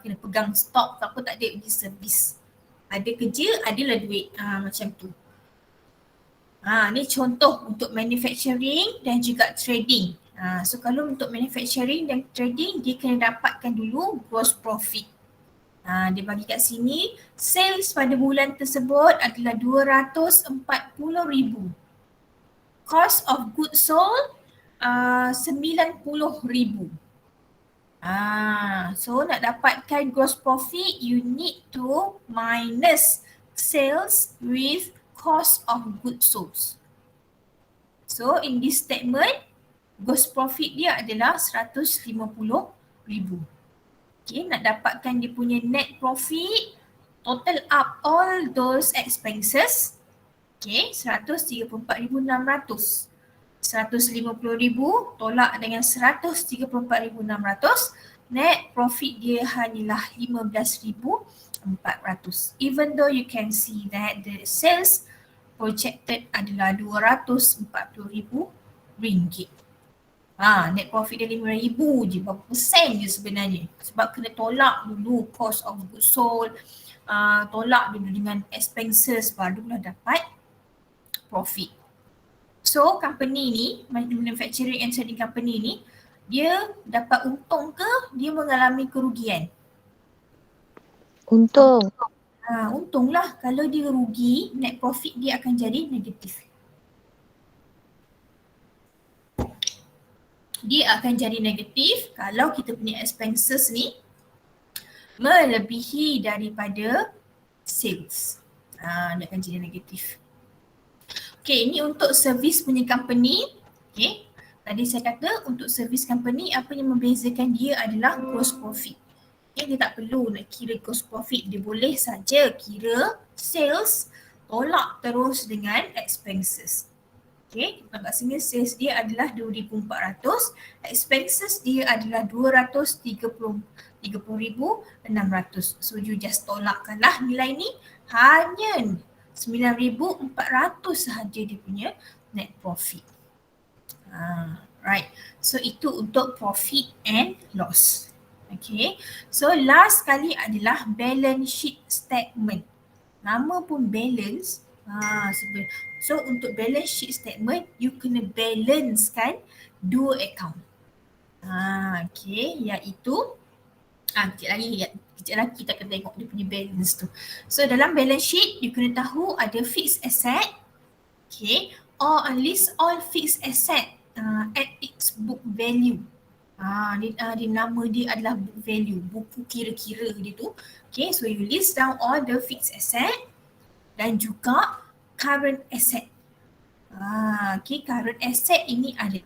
kena pegang stok, tak apa, tak ada pergi service. Ada kerja, adalah duit macam tu. Ni contoh untuk manufacturing dan juga trading. So kalau untuk manufacturing dan trading, dia kena dapatkan dulu gross profit. Dia bagi kat sini, sales pada bulan tersebut adalah 240,000. Cost of goods sold 90,000. So nak dapatkan gross profit, you need to minus sales with cost of goods sold. So in this statement, gross profit dia adalah 150,000. Okay, nak dapatkan dia punya net profit, total up all those expenses. Okay, 134,600. 150,000 tolak dengan 134,600, net profit dia hanyalah 15,400. Even though you can see that the sales projected adalah 240,000 ringgit. Net profit dia 5,000 je, berapa persen je sebenarnya. Sebab kena tolak dulu cost of goods sold, tolak dulu dengan expenses, barulah dapat profit. So company ni, manufacturing and trading company ni, dia dapat untung ke dia mengalami kerugian? Untung. Untunglah. Kalau dia rugi, net profit dia akan jadi negatif. Dia akan jadi negatif kalau kita punya expenses ni melebihi daripada sales. Dia akan jadi negatif. Okay, ini untuk service punya company. Okay, tadi saya kata untuk service company, apa yang membezakan dia adalah gross profit. Okay, dia tak perlu nak kira gross profit, dia boleh saja kira sales tolak terus dengan expenses. Okay, kat sini sales dia adalah 2,400, expenses dia adalah 230,600. So you just tolakkanlah nilai ni, hanya 9,400 sahaja dia punya net profit. Right, so itu untuk profit and loss. Okay, so last kali adalah balance sheet statement. Nama pun balance. So untuk balance sheet statement, you kena balance kan dua account. Okay, iaitu kejap lagi kita akan tengok dia punya balance tu. So dalam balance sheet, you kena tahu ada fixed asset, okay, or at least all fixed asset at its book value. Dia nama dia adalah book value, buku kira-kira dia tu. Okay, so you list down all the fixed asset dan juga current asset. Okay, current asset ini ada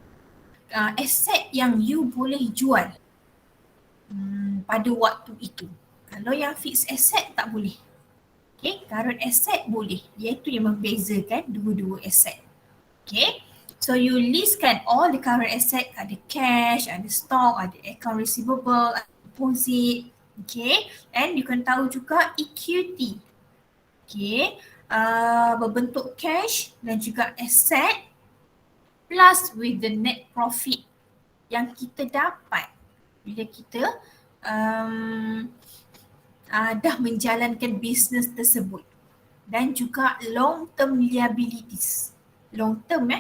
asset yang you boleh jual pada waktu itu. Kalau yang fixed asset tak boleh. Okay, current asset boleh. Iaitu yang membezakan dua-dua asset. Okay, so you listkan all the current asset, ada cash, ada stock, ada account receivable, ada deposit. Okay, and you can tahu juga equity. Okay, berbentuk cash dan juga asset plus with the net profit yang kita dapat bila kita dah menjalankan bisnes tersebut, dan juga long term liabilities. Long term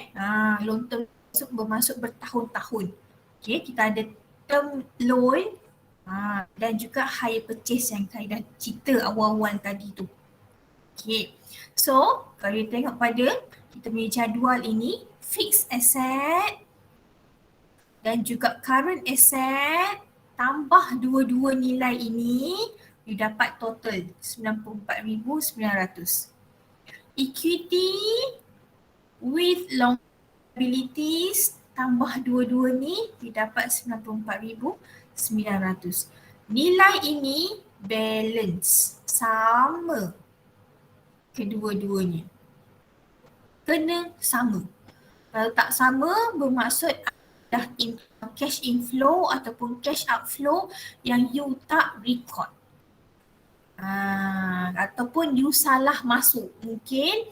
long term bermaksud bertahun-tahun. Okay, kita ada term loan dan juga hire purchase yang saya dah cerita awal-awal tadi tu. Okay, so kalau kita tengok pada kita punya jadual ini, fixed asset dan juga current asset, tambah dua-dua nilai ini, you dapat total 94,900. equity with long liabilities tambah dua-dua ni didapat 94,900. Nilai ini balance, sama kedua-duanya. Kena sama. Kalau tak sama bermaksud dah cash inflow ataupun cash outflow yang you tak record. Ataupun you salah masuk. Mungkin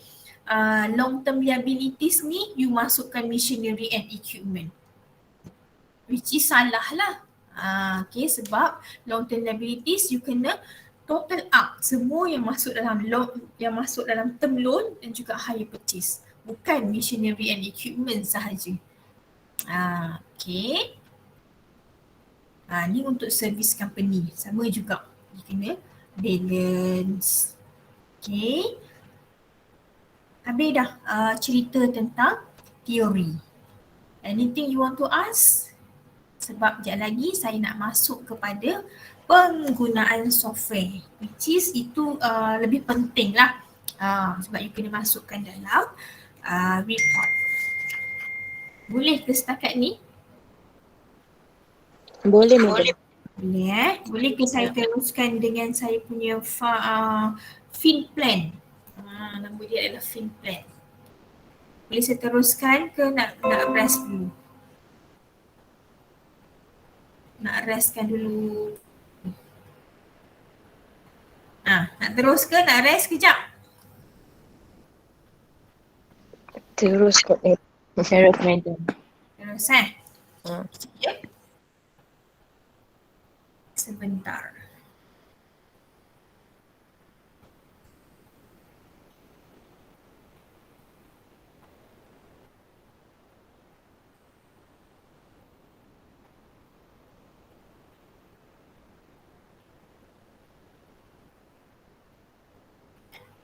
long term liabilities ni you masukkan machinery and equipment, which is salah lah. Okay, sebab long term liabilities you kena total up semua yang masuk dalam term loan dan juga hire purchase, bukan machinery and equipment sahaja. Okay. Ni untuk service company sama juga, you kena balance. Okay. Habis dah cerita tentang teori. Anything you want to ask? Sebab sekejap lagi saya nak masuk kepada penggunaan software, which is itu lebih penting lah. Sebab you kena masukkan dalam report. Boleh ke setakat ni? Boleh, madam. Boleh Boleh ke saya teruskan dengan saya punya fin plan? Nama dia adalah fin plan. Boleh saya teruskan ke nak rest dulu? Nak restkan dulu. Nak terus ke nak rest kejap? Terus kot, terus, madam. Terus Hmm. Ya. Sebentar.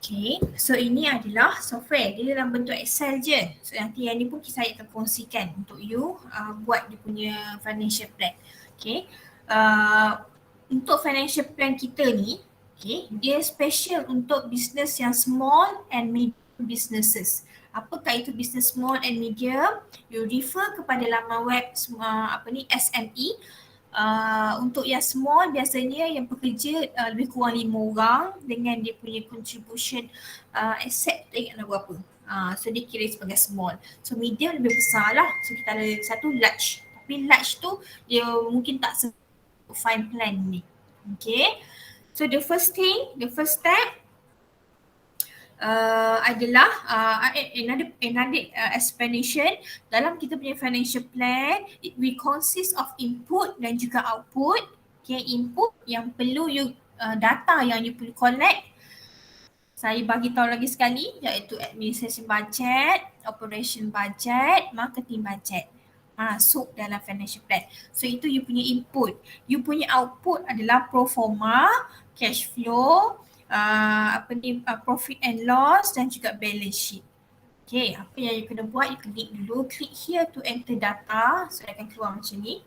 Okay, so ini adalah software. Dia dalam bentuk Excel je. So nanti yang ni pun saya akan kongsikan untuk you buat dia punya financial plan. Okay, untuk financial plan kita ni, okay, dia special untuk business yang small and medium businesses. Apakah itu business small and medium? You refer kepada laman web SME. Untuk yang small biasanya yang pekerja lebih kurang 5 orang dengan dia punya contribution asset tak ingat berapa. So dia kira sebagai small. So medium lebih besar lah. So kita ada satu large. Tapi large tu dia mungkin tak fine plan ni. Okay. So the first step adalah another explanation dalam kita punya financial plan. It will consist of input dan juga output. Okay, input yang perlu you data yang you perlu collect. Saya bagi tahu lagi sekali, iaitu administration budget, operation budget, marketing budget masuk dalam financial plan. So itu you punya input. You punya output adalah pro forma, cash flow, profit and loss dan juga balance sheet. Okay, apa yang you kena buat, you klik dulu, click here to enter data. So dia akan keluar macam ni.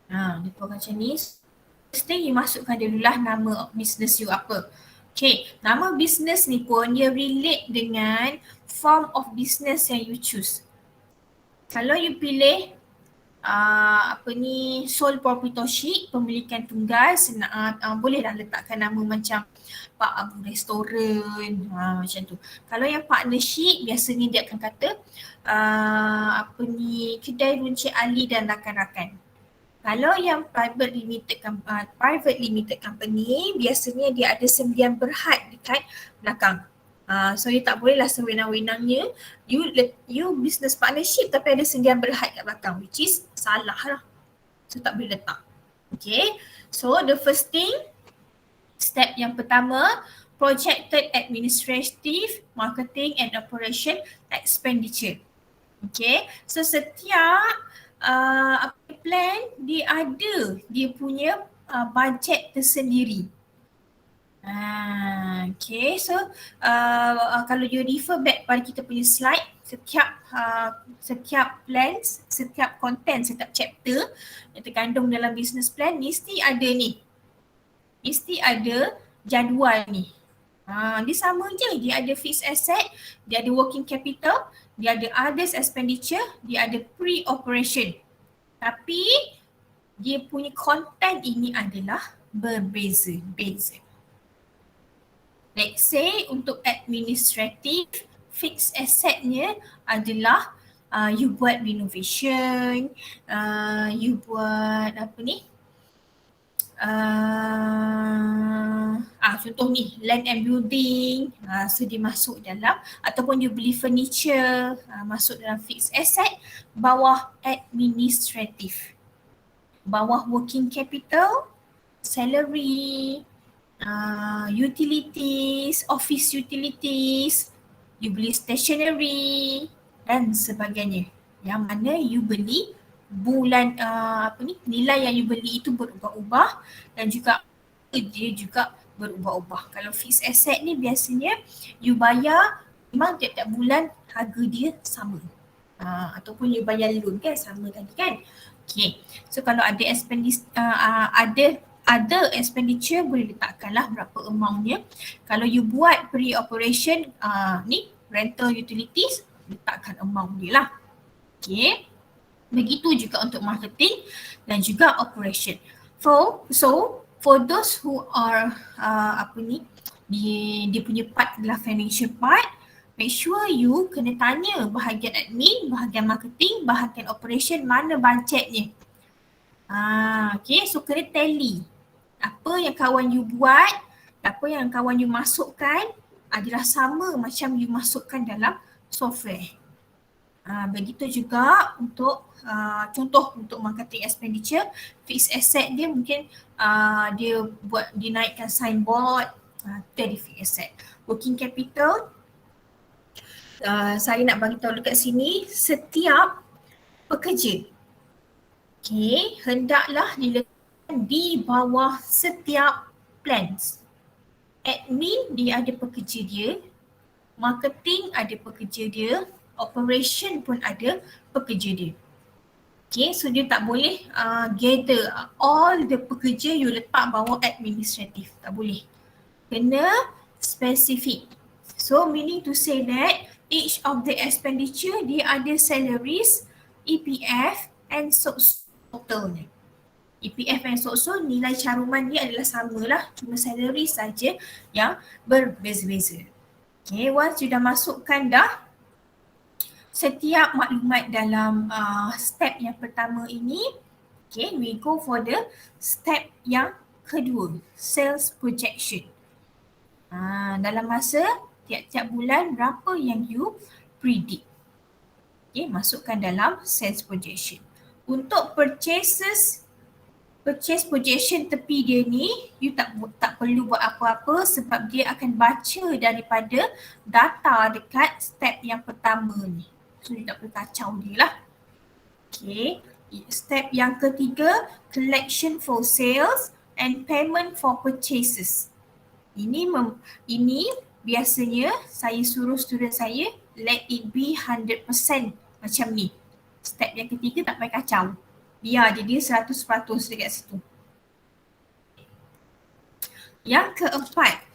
Dia keluar macam ni. First thing you masukkan dululah nama business you apa. Okay, nama business ni pun dia relate dengan form of business yang you choose. Kalau you pilih sole proprietorship, pemilikan tunggal, bolehlah letakkan nama macam Pak Abu Restoran, macam tu. Kalau yang partnership, biasanya dia akan kata Kedai Runcit Ali dan rakan-rakan. Kalau yang private limited company, biasanya dia ada sendian berhad dekat belakang. So you tak bolehlah sewenang-wenangnya you business partnership tapi ada sendian berhad kat belakang, which is salah lah. So tak boleh letak. Okay, so the first thing, step yang pertama, projected administrative, marketing and operation expenditure. Okay, so setiap plan dia ada dia punya budget tersendiri. Okay, so kalau you refer back pada kita punya slide, setiap plans, setiap content, setiap chapter yang terkandung dalam business plan mesti ada ni mesti ada jadual ni. Dia sama je, dia ada fixed asset, dia ada working capital, dia ada others expenditure, dia ada pre-operation. Tapi dia punya content ini adalah berbeza-beza. Let's say untuk administrative, fixed assetnya adalah you buat renovation, you buat apa ni, contoh ni land and building, so dia masuk dalam, ataupun you beli furniture, masuk dalam fixed asset, bawah administrative, bawah working capital, salary, utilities, office utilities, you beli stationery dan sebagainya. Yang mana you beli bulan nilai yang you beli itu berubah-ubah dan juga dia juga berubah-ubah. Kalau fixed asset ni biasanya you bayar memang tiap-tiap bulan harga dia sama. Ataupun you bayar loan kan sama tadi kan. Okay. So kalau ada ada expenditure boleh letakkanlah berapa amountnya. Kalau you buat pre-operation ni rental utilities, letakkan amount dia lah. Okay. Begitu juga untuk marketing dan juga operation. So for those who are dia punya part adalah financial part, make sure you kena tanya bahagian admin, bahagian marketing, bahagian operation mana bajetnya. Okay, so kena tally. Apa yang kawan you buat, apa yang kawan you masukkan adalah sama macam you masukkan dalam software. Begitu juga untuk contoh untuk marketing expenditure, fixed asset dia mungkin dia naikkan signboard, dari fixed asset. Working capital, saya nak bagi tahu dekat sini, setiap pekerja hendaklah diletakkan di bawah setiap plans. Admin dia ada pekerja dia, marketing ada pekerja dia, operation pun ada pekerja dia. Okay, so dia tak boleh gather all the pekerja you letak bawah administrative. Tak boleh. Kena spesifik. So meaning to say that each of the expenditure dia ada salaries, EPF and SOCSO totalnya. EPF and SOCSO nilai caruman dia adalah samalah, cuma salary saja yang berbeza-beza. Okay, once you dah masukkan dah setiap maklumat dalam step yang pertama ini, okay, we go for the step yang kedua, sales projection. Dalam masa tiap-tiap bulan berapa yang you predict. Okay, masukkan dalam sales projection. Untuk purchase projection tepi dia ni, you tak perlu buat apa-apa sebab dia akan baca daripada data dekat step yang pertama ni. So you tak perlu kacau dia lah. Okay, step yang ketiga, collection for sales and payment for purchases. Ini biasanya saya suruh student saya let it be 100% macam ni. Step yang ketiga tak payah kacau. Biar je dia 100% dekat situ. Yang keempat,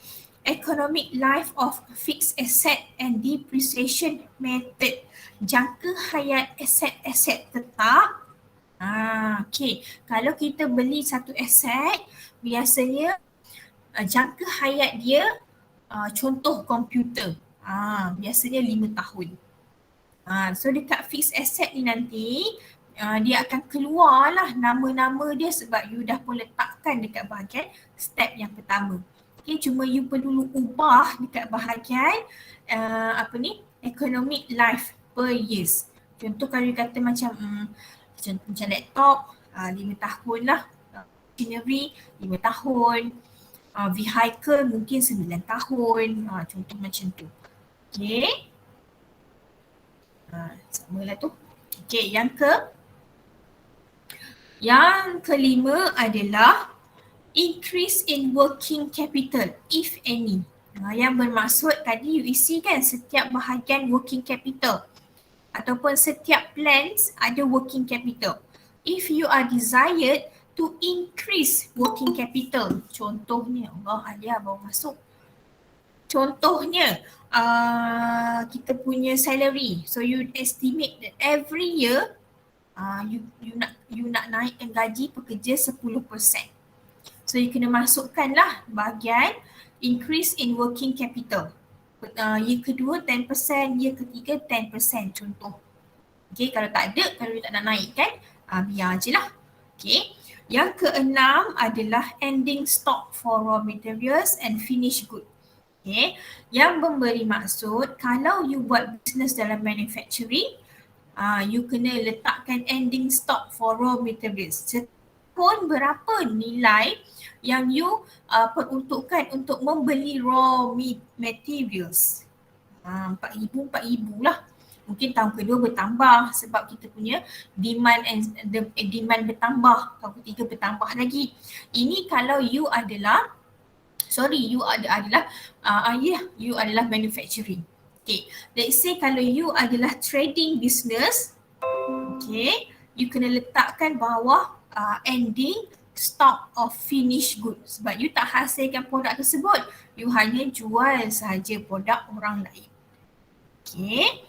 economic life of fixed asset and depreciation method. Jangka hayat aset-aset tetap. Okay. Kalau kita beli satu aset, biasanya jangka hayat dia, contoh komputer, biasanya 5 tahun. So dekat fixed asset ni nanti, dia akan keluarlah nama-nama dia sebab you dah pun letakkan dekat bahagian step yang pertama. Okay, cuma you perlu ubah dekat bahagian economic life per years. Contoh kalau you kata macam laptop 5 tahun lah, machinery 5 tahun, vehicle mungkin 9 tahun, contoh macam tu. Okay, samalah tu. Okay, yang kelima adalah increase in working capital, if any. Yang bermaksud tadi you isi kan setiap bahagian working capital ataupun setiap plans ada working capital. If you are desired to increase working capital. Contohnya, Allah Alia baru masuk. Contohnya, kita punya salary. So you estimate that every year you nak naikkan gaji pekerja 10%. So you kena masukkanlah bahagian increase in working capital. Year kedua 10%, year ketiga 10% contoh. Okay, kalau tak ada, kalau you tak nak naikkan, biar je lah. Okay. Yang keenam adalah ending stock for raw materials and finished good. Okay. Yang memberi maksud kalau you buat business dalam manufacturing, you kena letakkan ending stock for raw materials. Setahun berapa nilai yang you peruntukkan untuk membeli raw materials. 4,000 lah. Mungkin tahun kedua bertambah sebab kita punya demand bertambah. Tahun ketiga bertambah lagi. Ini kalau you adalah manufacturing. Okay, let's say kalau you adalah trading business, okay, you kena letakkan bawah ending stock of finished goods sebab you tak hasilkan produk tersebut, you hanya jual sahaja produk orang lain. Okay.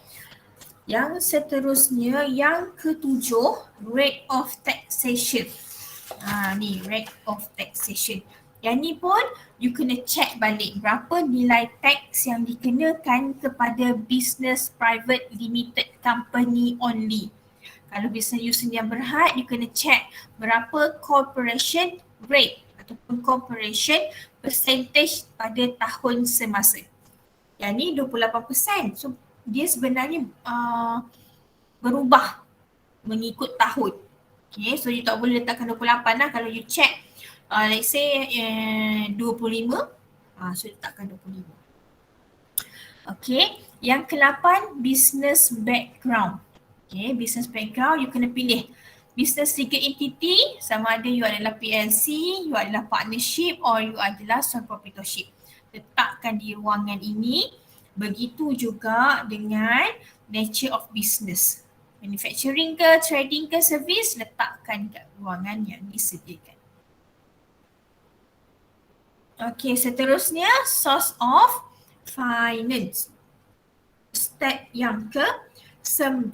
Yang seterusnya, yang ketujuh, rate of taxation. Ni rate of taxation. Yang ni pun you kena check balik berapa nilai tax yang dikenakan kepada business private limited company only. Kalau business you sendiri berhad, you kena check berapa corporation rate ataupun corporation percentage pada tahun semasa. Yang ni 28%. So dia sebenarnya berubah mengikut tahun. Okay, so you tak boleh letakkan 28 lah. Kalau you check let's say 25, so letakkan 25. Okay, yang ke-8 business background. Okay, business background you kena pilih business legal entity, sama ada you adalah PLC, you adalah partnership or you adalah sole proprietorship. Letakkan di ruangan ini. Begitu juga dengan nature of business. Manufacturing ke, trading ke, service, letakkan kat ruangan yang disediakan. Okay, seterusnya source of finance. Step yang ke-9,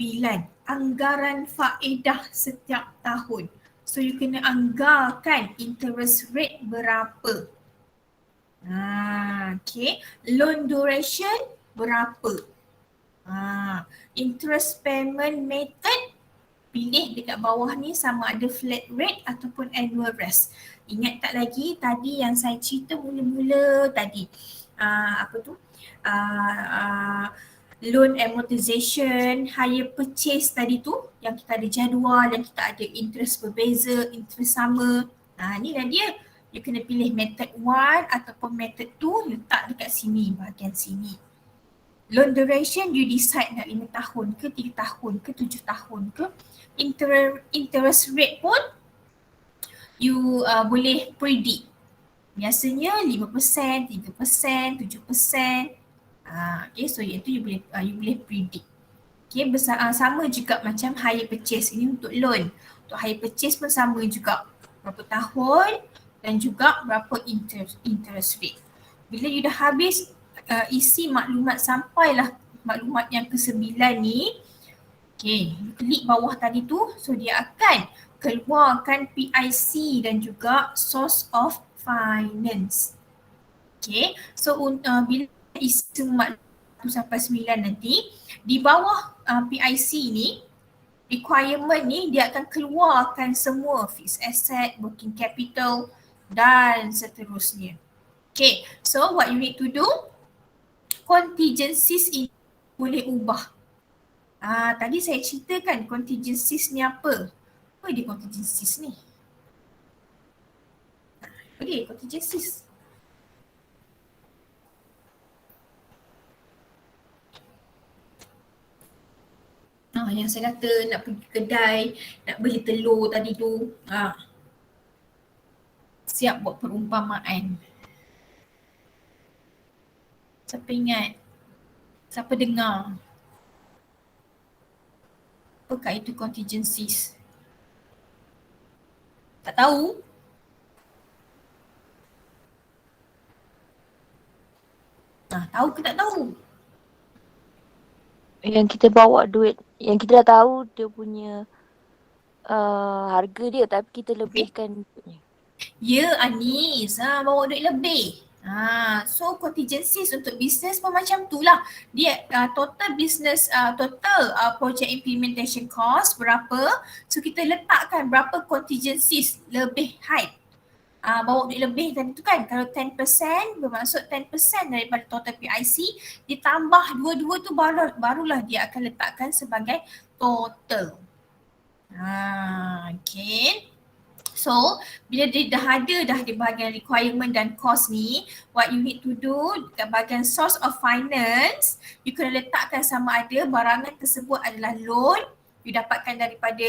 anggaran faedah setiap tahun. So you kena anggarkan interest rate berapa. Okay, loan duration berapa. Interest payment method, pilih dekat bawah ni sama ada flat rate ataupun annual rest. Ingat tak lagi tadi yang saya cerita mula-mula tadi, loan amortization, hire purchase tadi tu yang kita ada jadual dan kita ada interest berbeza, interest sama. Ni dah dia. You kena pilih method 1 ataupun method 2, letak dekat sini, bahagian sini. Loan duration you decide nak 5 tahun ke 3 tahun ke 7 tahun ke. Interest rate pun you boleh predict. Biasanya 5%, 3%, 7%. Okay, so itu you boleh predict. Okay, sama juga macam hire purchase, ini untuk loan. Untuk hire purchase pun sama juga. Berapa tahun dan juga berapa interest rate. Bila you dah habis isi maklumat sampailah maklumat yang ke-9 ni, okay, klik bawah tadi tu, so dia akan keluarkan PIC dan juga source of finance. Okay, so bila isi maklumat 1 sampai 9 nanti, di bawah PIC ni, requirement ni dia akan keluarkan semua fixed asset, working capital dan seterusnya. Okay, so what you need to do, contingencies ini boleh ubah. Tadi saya ceritakan contingencies ni apa. Apa dia contingencies ni? Apa dia contingencies? Yang saya kata nak pergi kedai, nak beli telur tadi tu. Siap buat perumpamaan. Siapa ingat? Siapa dengar? Apakah itu contingencies? Tak tahu? Tahu ke tak tahu? Yang kita bawa duit, yang kita dah tahu dia punya harga dia tapi kita lebihkan duitnya. Ya Anis, bawa duit lebih. So contingencies untuk bisnes pun macam tu lah. Dia total business, total project implementation cost berapa. So kita letakkan berapa contingencies lebih high. Bawa duit lebih tadi tu kan, kalau 10% bermaksud 10% daripada total PIC ditambah dua-dua tu barulah dia akan letakkan sebagai total. Okay. So, bila dia dah ada dah di bahagian requirement dan cost ni, what you need to do kat bahagian source of finance, you kena letakkan sama ada barangan tersebut adalah loan, you dapatkan daripada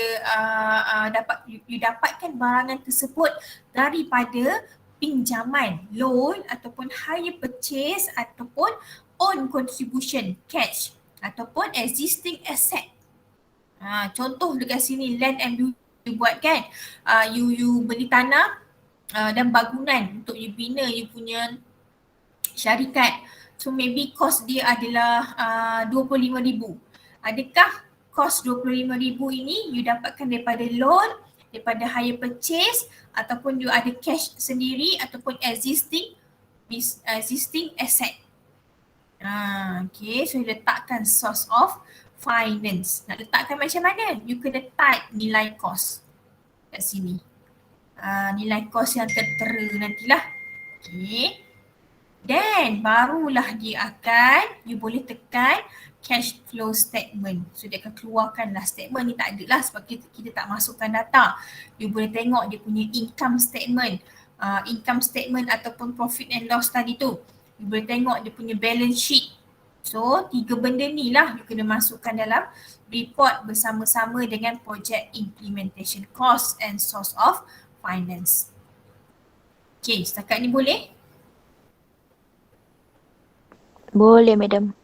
you dapatkan barangan tersebut daripada pinjaman, loan ataupun hire purchase ataupun own contribution, cash ataupun existing asset. Contoh dekat sini land and building you buat kan, you beli tanah dan bangunan untuk you bina you punya syarikat. So maybe cost dia adalah 25,000. Adakah cost 25,000 ini you dapatkan daripada loan, daripada hire purchase ataupun you ada cash sendiri ataupun existing asset. Okay, so you letakkan source of finance. Nak letakkan macam mana? You kena type nilai kos kat sini. Nilai kos yang tertera nantilah. Okay. Then barulah dia akan, you boleh tekan cash flow statement. So dia akan keluarkanlah statement ni, tak ada lah sebab kita tak masukkan data. You boleh tengok dia punya income statement. Income statement ataupun profit and loss tadi tu. You boleh tengok dia punya balance sheet. So 3 benda ni lah you kena masukkan dalam report bersama-sama dengan project implementation cost and source of finance. Okay, setakat ni boleh? Boleh, madam.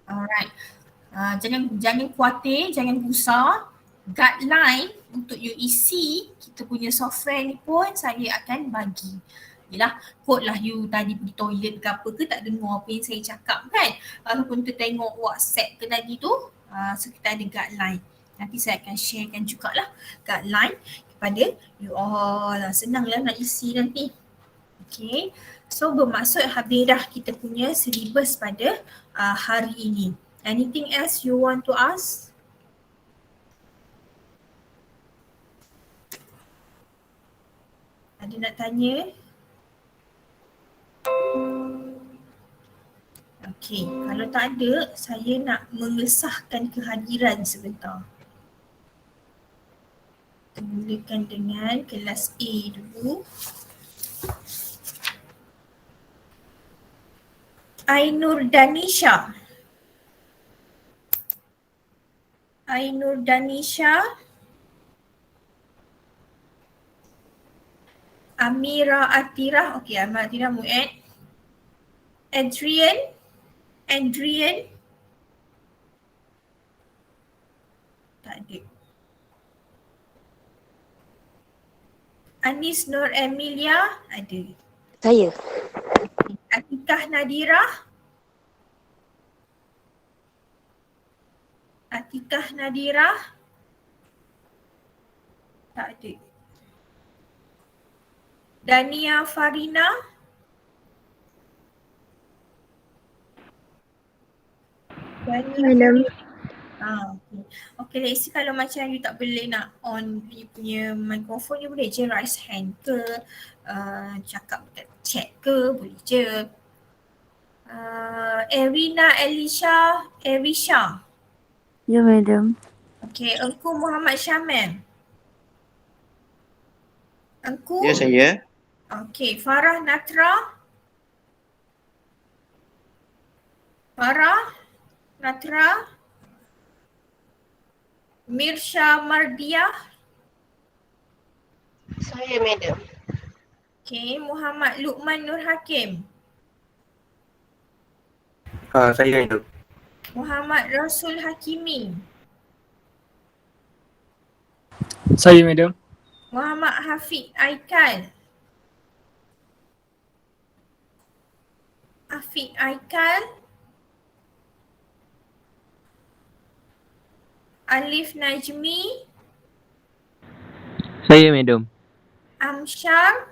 Alright. Jangan khawatir, jangan gusar. Guideline untuk you isi kita punya software ni pun saya akan bagi. Yelah, kot lah you tadi pergi toilet ke apa ke tak dengar apa yang saya cakap kan. Ataupun tertengok WhatsApp ke tadi tu. So kita ada guideline. Nanti saya akan sharekan jugalah guideline kepada you all. Senang lah nak isi nanti. Okay. So bermaksud habis dah kita punya syllabus pada hari ini. Anything else you want to ask? Ada nak tanya? Okay, kalau tak ada, saya nak mengesahkan kehadiran sebentar. Kita mulakan dengan kelas A dulu. Ainur Danisha. Ainur Danisha. Amira Atirah. Okay, Amira Atirah Mu'ad. Adrian. Tak ada. Anis Nur Emilia ada. Saya. Atikah Nadirah. Tak ada. Dania Farina. Madam. Okay, let's see kalau macam you tak boleh nak on you punya mikrofon, you boleh je raise hand ke, cakap dekat chat ke, boleh je. Erina Erisha. Ya, madam. Okay, Engku Muhammad Syamil. Engku? Ya, saya. Okay, Farah Natra. Mirsha Mardiah. Saya, madam. Okay, Muhammad Luqman Nur Hakim. Saya itu. Muhammad Rasul Hakimi. Saya, madam. Muhammad Hafiq Aikal. Afiq Aikal. Alif Najmi. Saya, madam. Amsyar.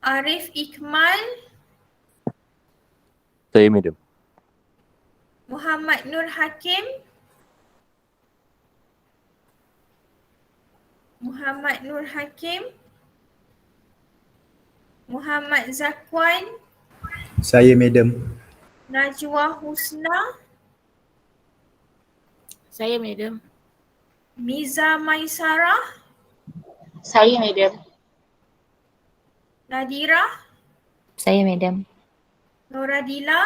Arif Ikmal. Saya, madam. Muhammad Nur Hakim. Muhammad Zakwan. Saya, madam. Najwa Husna. Saya, madam. Miza Maisarah. Saya, madam. Nadira. Saya, madam. Noradila.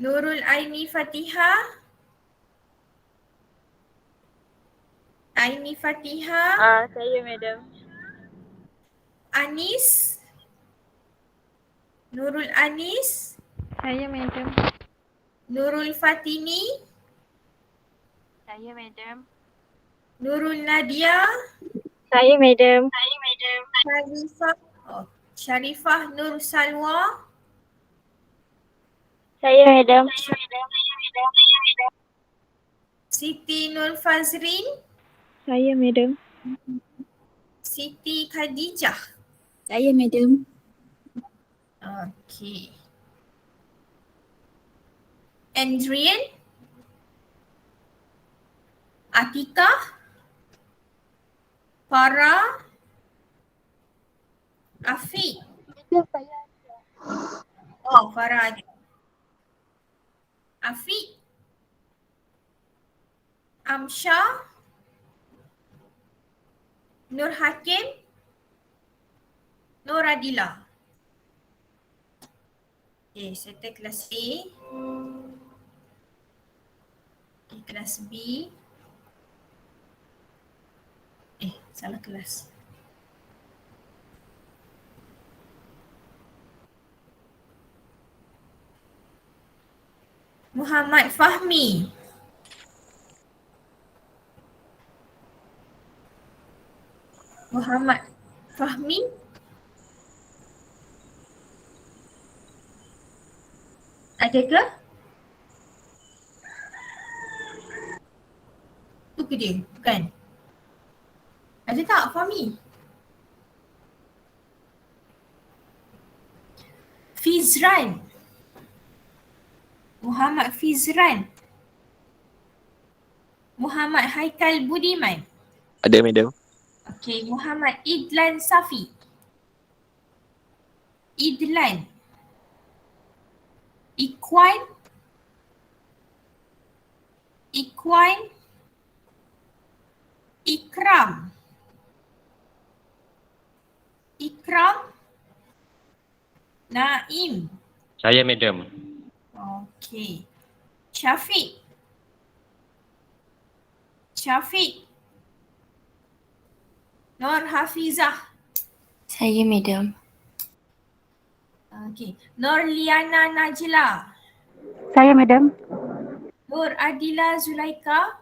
Nurul Aini Fatihah. Saya, madam. Anis. Nurul Anis. Saya, madam. Nurul Fatini. Saya, madam. Nurul Nadia. Saya, madam. Sharifah Nur Salwa. Saya, madam. Siti Nur Fazrin. Saya, madam. Siti Khadijah. Saya, madam. Okay. Andrian. Atikah. Farah. Afiq. Oh, Farah ada. Afiq. Amsyah. Nur Hakim. Noradila. Okay, settle kelas A. Okay, kelas B. Salah kelas. Muhammad Fahmi. Ada ke? Tu ke dia? Bukan. Ada tak Fahmi? Fizran. Muhammad Fizran. Muhammad Haikal Budiman. Ada, madam. Okey, Muhammad Idlan Safi. Idlan. Ikwan. Ikram. Naim. Saya, madam. Okey. Syafiq. Nur Hafizah. Saya, madam. Okey. Nur Liana Najla. Saya, madam. Nur Adila Zulaika.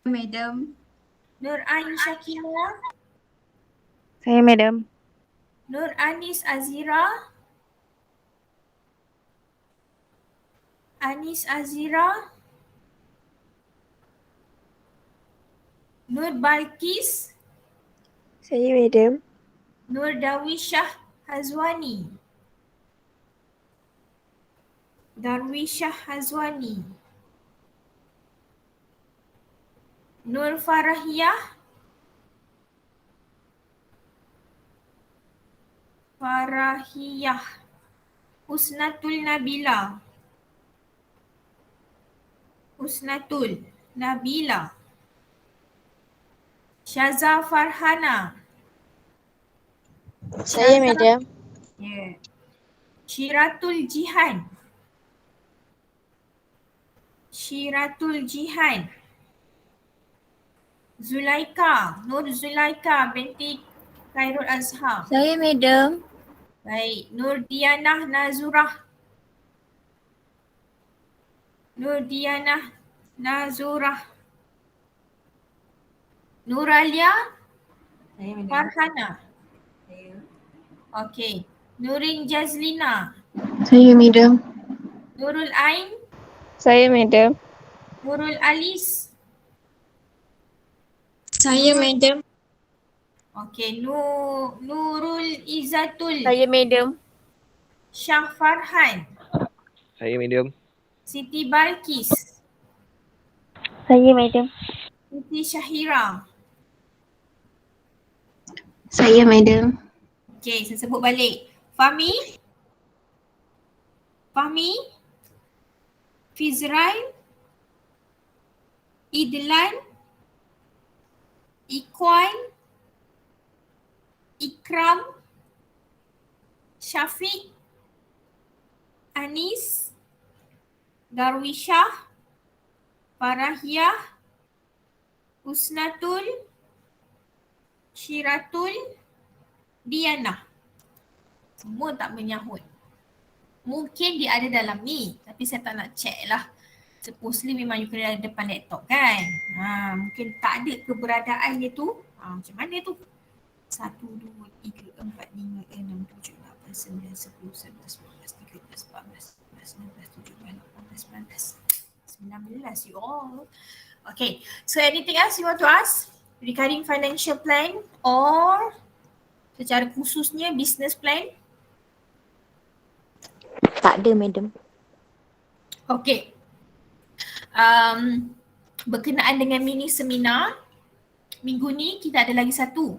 Madam. Nur Ain Syakina. Saya, madam. Nur Anis Azira. Nur Balkis. Saya, madam. Nur Darwishah Hazwani. Nur Farahiyah. Husnatul Nabila. Syaza Farhana. Saya, madam. Yeah. Syiratul Jihan. Zulaika. Nur Zulaika binti Khairul Azhar. Saya madam. Baik. Nurdianah Nazurah. Nurdianah Nazurah. Nuralia Farhana. Okey. Nurin Jazlina. Saya madam. Nurul Ain. Saya madam. Nurul Alis. Saya madam. Okey. Nurul Izzatul. Saya madam. Syah Farhan. Saya madam. Siti Balkis. Saya madam. Siti Syahira. Saya madam. Okey, saya sebut balik. Fahmi. Fahmi. Fizrain. Idlan. Ikwan. Ikram. Syafiq. Anis. Darwishah. Farahiyah. Husnatul. Syiratul. Diana. Semua tak menyahut. Mungkin dia ada dalam ni, tapi saya tak nak check lah. Supposedly memang you kena ada depan laptop kan. Mungkin tak ada keberadaan dia tu. Macam mana tu? 1, 2, 3, 4, 5, 6, 7, 8, 9, 10, 11, 12, 13, 14, 15, 16, 17, 18, 19, you all. Okay, so anything else you want to ask? Regarding financial plan or secara khususnya business plan? Tak ada madam. Okay. Berkenaan dengan mini seminar, minggu ni kita ada lagi satu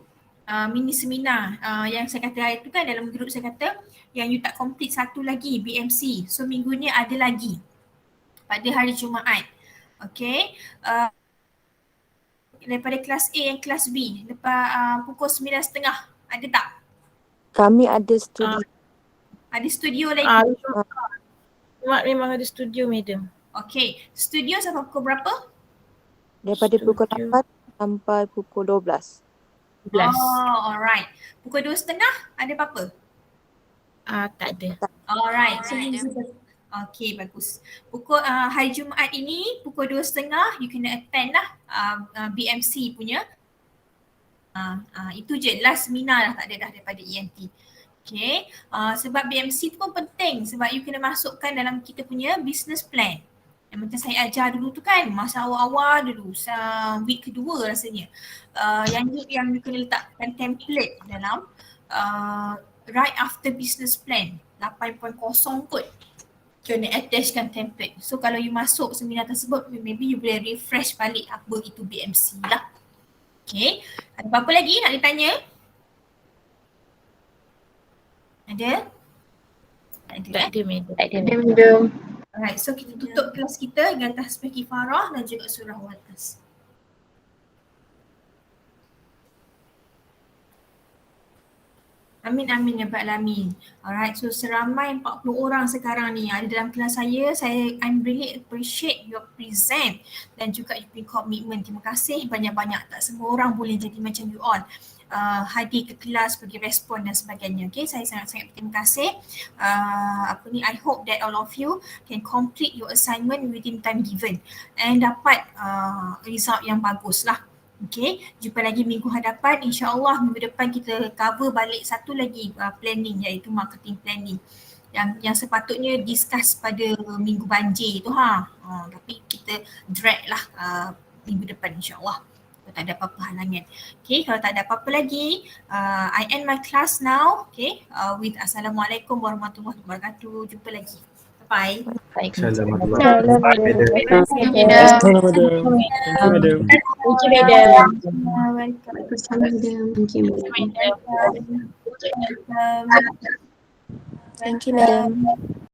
mini seminar yang saya kata hari tu kan dalam grup saya kata yang you tak complete satu lagi BMC. So minggu ni ada lagi pada hari Jumaat. Okay. Daripada kelas A dan kelas B lepas pukul 9.30 ada tak? Kami ada studi. Ada studio lagi? Jumaat memang ada studio madam. Okay, studio sampai pukul berapa? Daripada pukul 8 sampai pukul 12. Oh, alright. Pukul 2.30 ada apa-apa? Tak ada. Alright. So, okay, bagus. Pukul hari Jumaat ini pukul 2.30 you kena attend lah BMC punya. Itu je, last seminar lah, tak ada dah daripada ENT. Okay, sebab BMC tu pun penting sebab you kena masukkan dalam kita punya business plan. Yang macam saya ajar dulu tu kan, masa awal-awal dulu, week kedua rasanya. Yang you kena letakkan template dalam right after business plan 8.0 kot. Kena attachkan template. So kalau you masuk seminar tersebut, maybe you boleh refresh balik apa itu BMC lah. Okay, ada apa-apa lagi nak ditanya? Ada? Tak ada madam. Tak ada madam. Alright, so kita tutup kelas kita dengan tasbih kifarah dan juga surah Al-Nas. Amin amin ya Rabbal alamin. Alright, so seramai 40 orang sekarang ni ada dalam kelas saya. I'm really appreciate your present dan juga your commitment. Terima kasih banyak-banyak. Tak semua orang boleh jadi macam you all. Hadir ke kelas, bagi respon dan sebagainya. Okay, saya sangat-sangat berterima kasih. I hope that all of you can complete your assignment within time given and dapat result yang bagus lah. Okay, jumpa lagi minggu hadapan. InsyaAllah minggu depan kita cover balik satu lagi planning, iaitu marketing planning yang sepatutnya discuss pada minggu banjir tu tapi kita drag lah minggu depan insyaAllah. Kalau tak ada apa-apa halangan. Okay, kalau tak ada apa-apa lagi, I end my class now. Okay, with Assalamualaikum warahmatullahi wabarakatuh. Jumpa lagi. Bye. Assalamualaikum. Thank you, madam. Madam. Thank you, madam. Thank you, madam. Welcome. Thank you madam.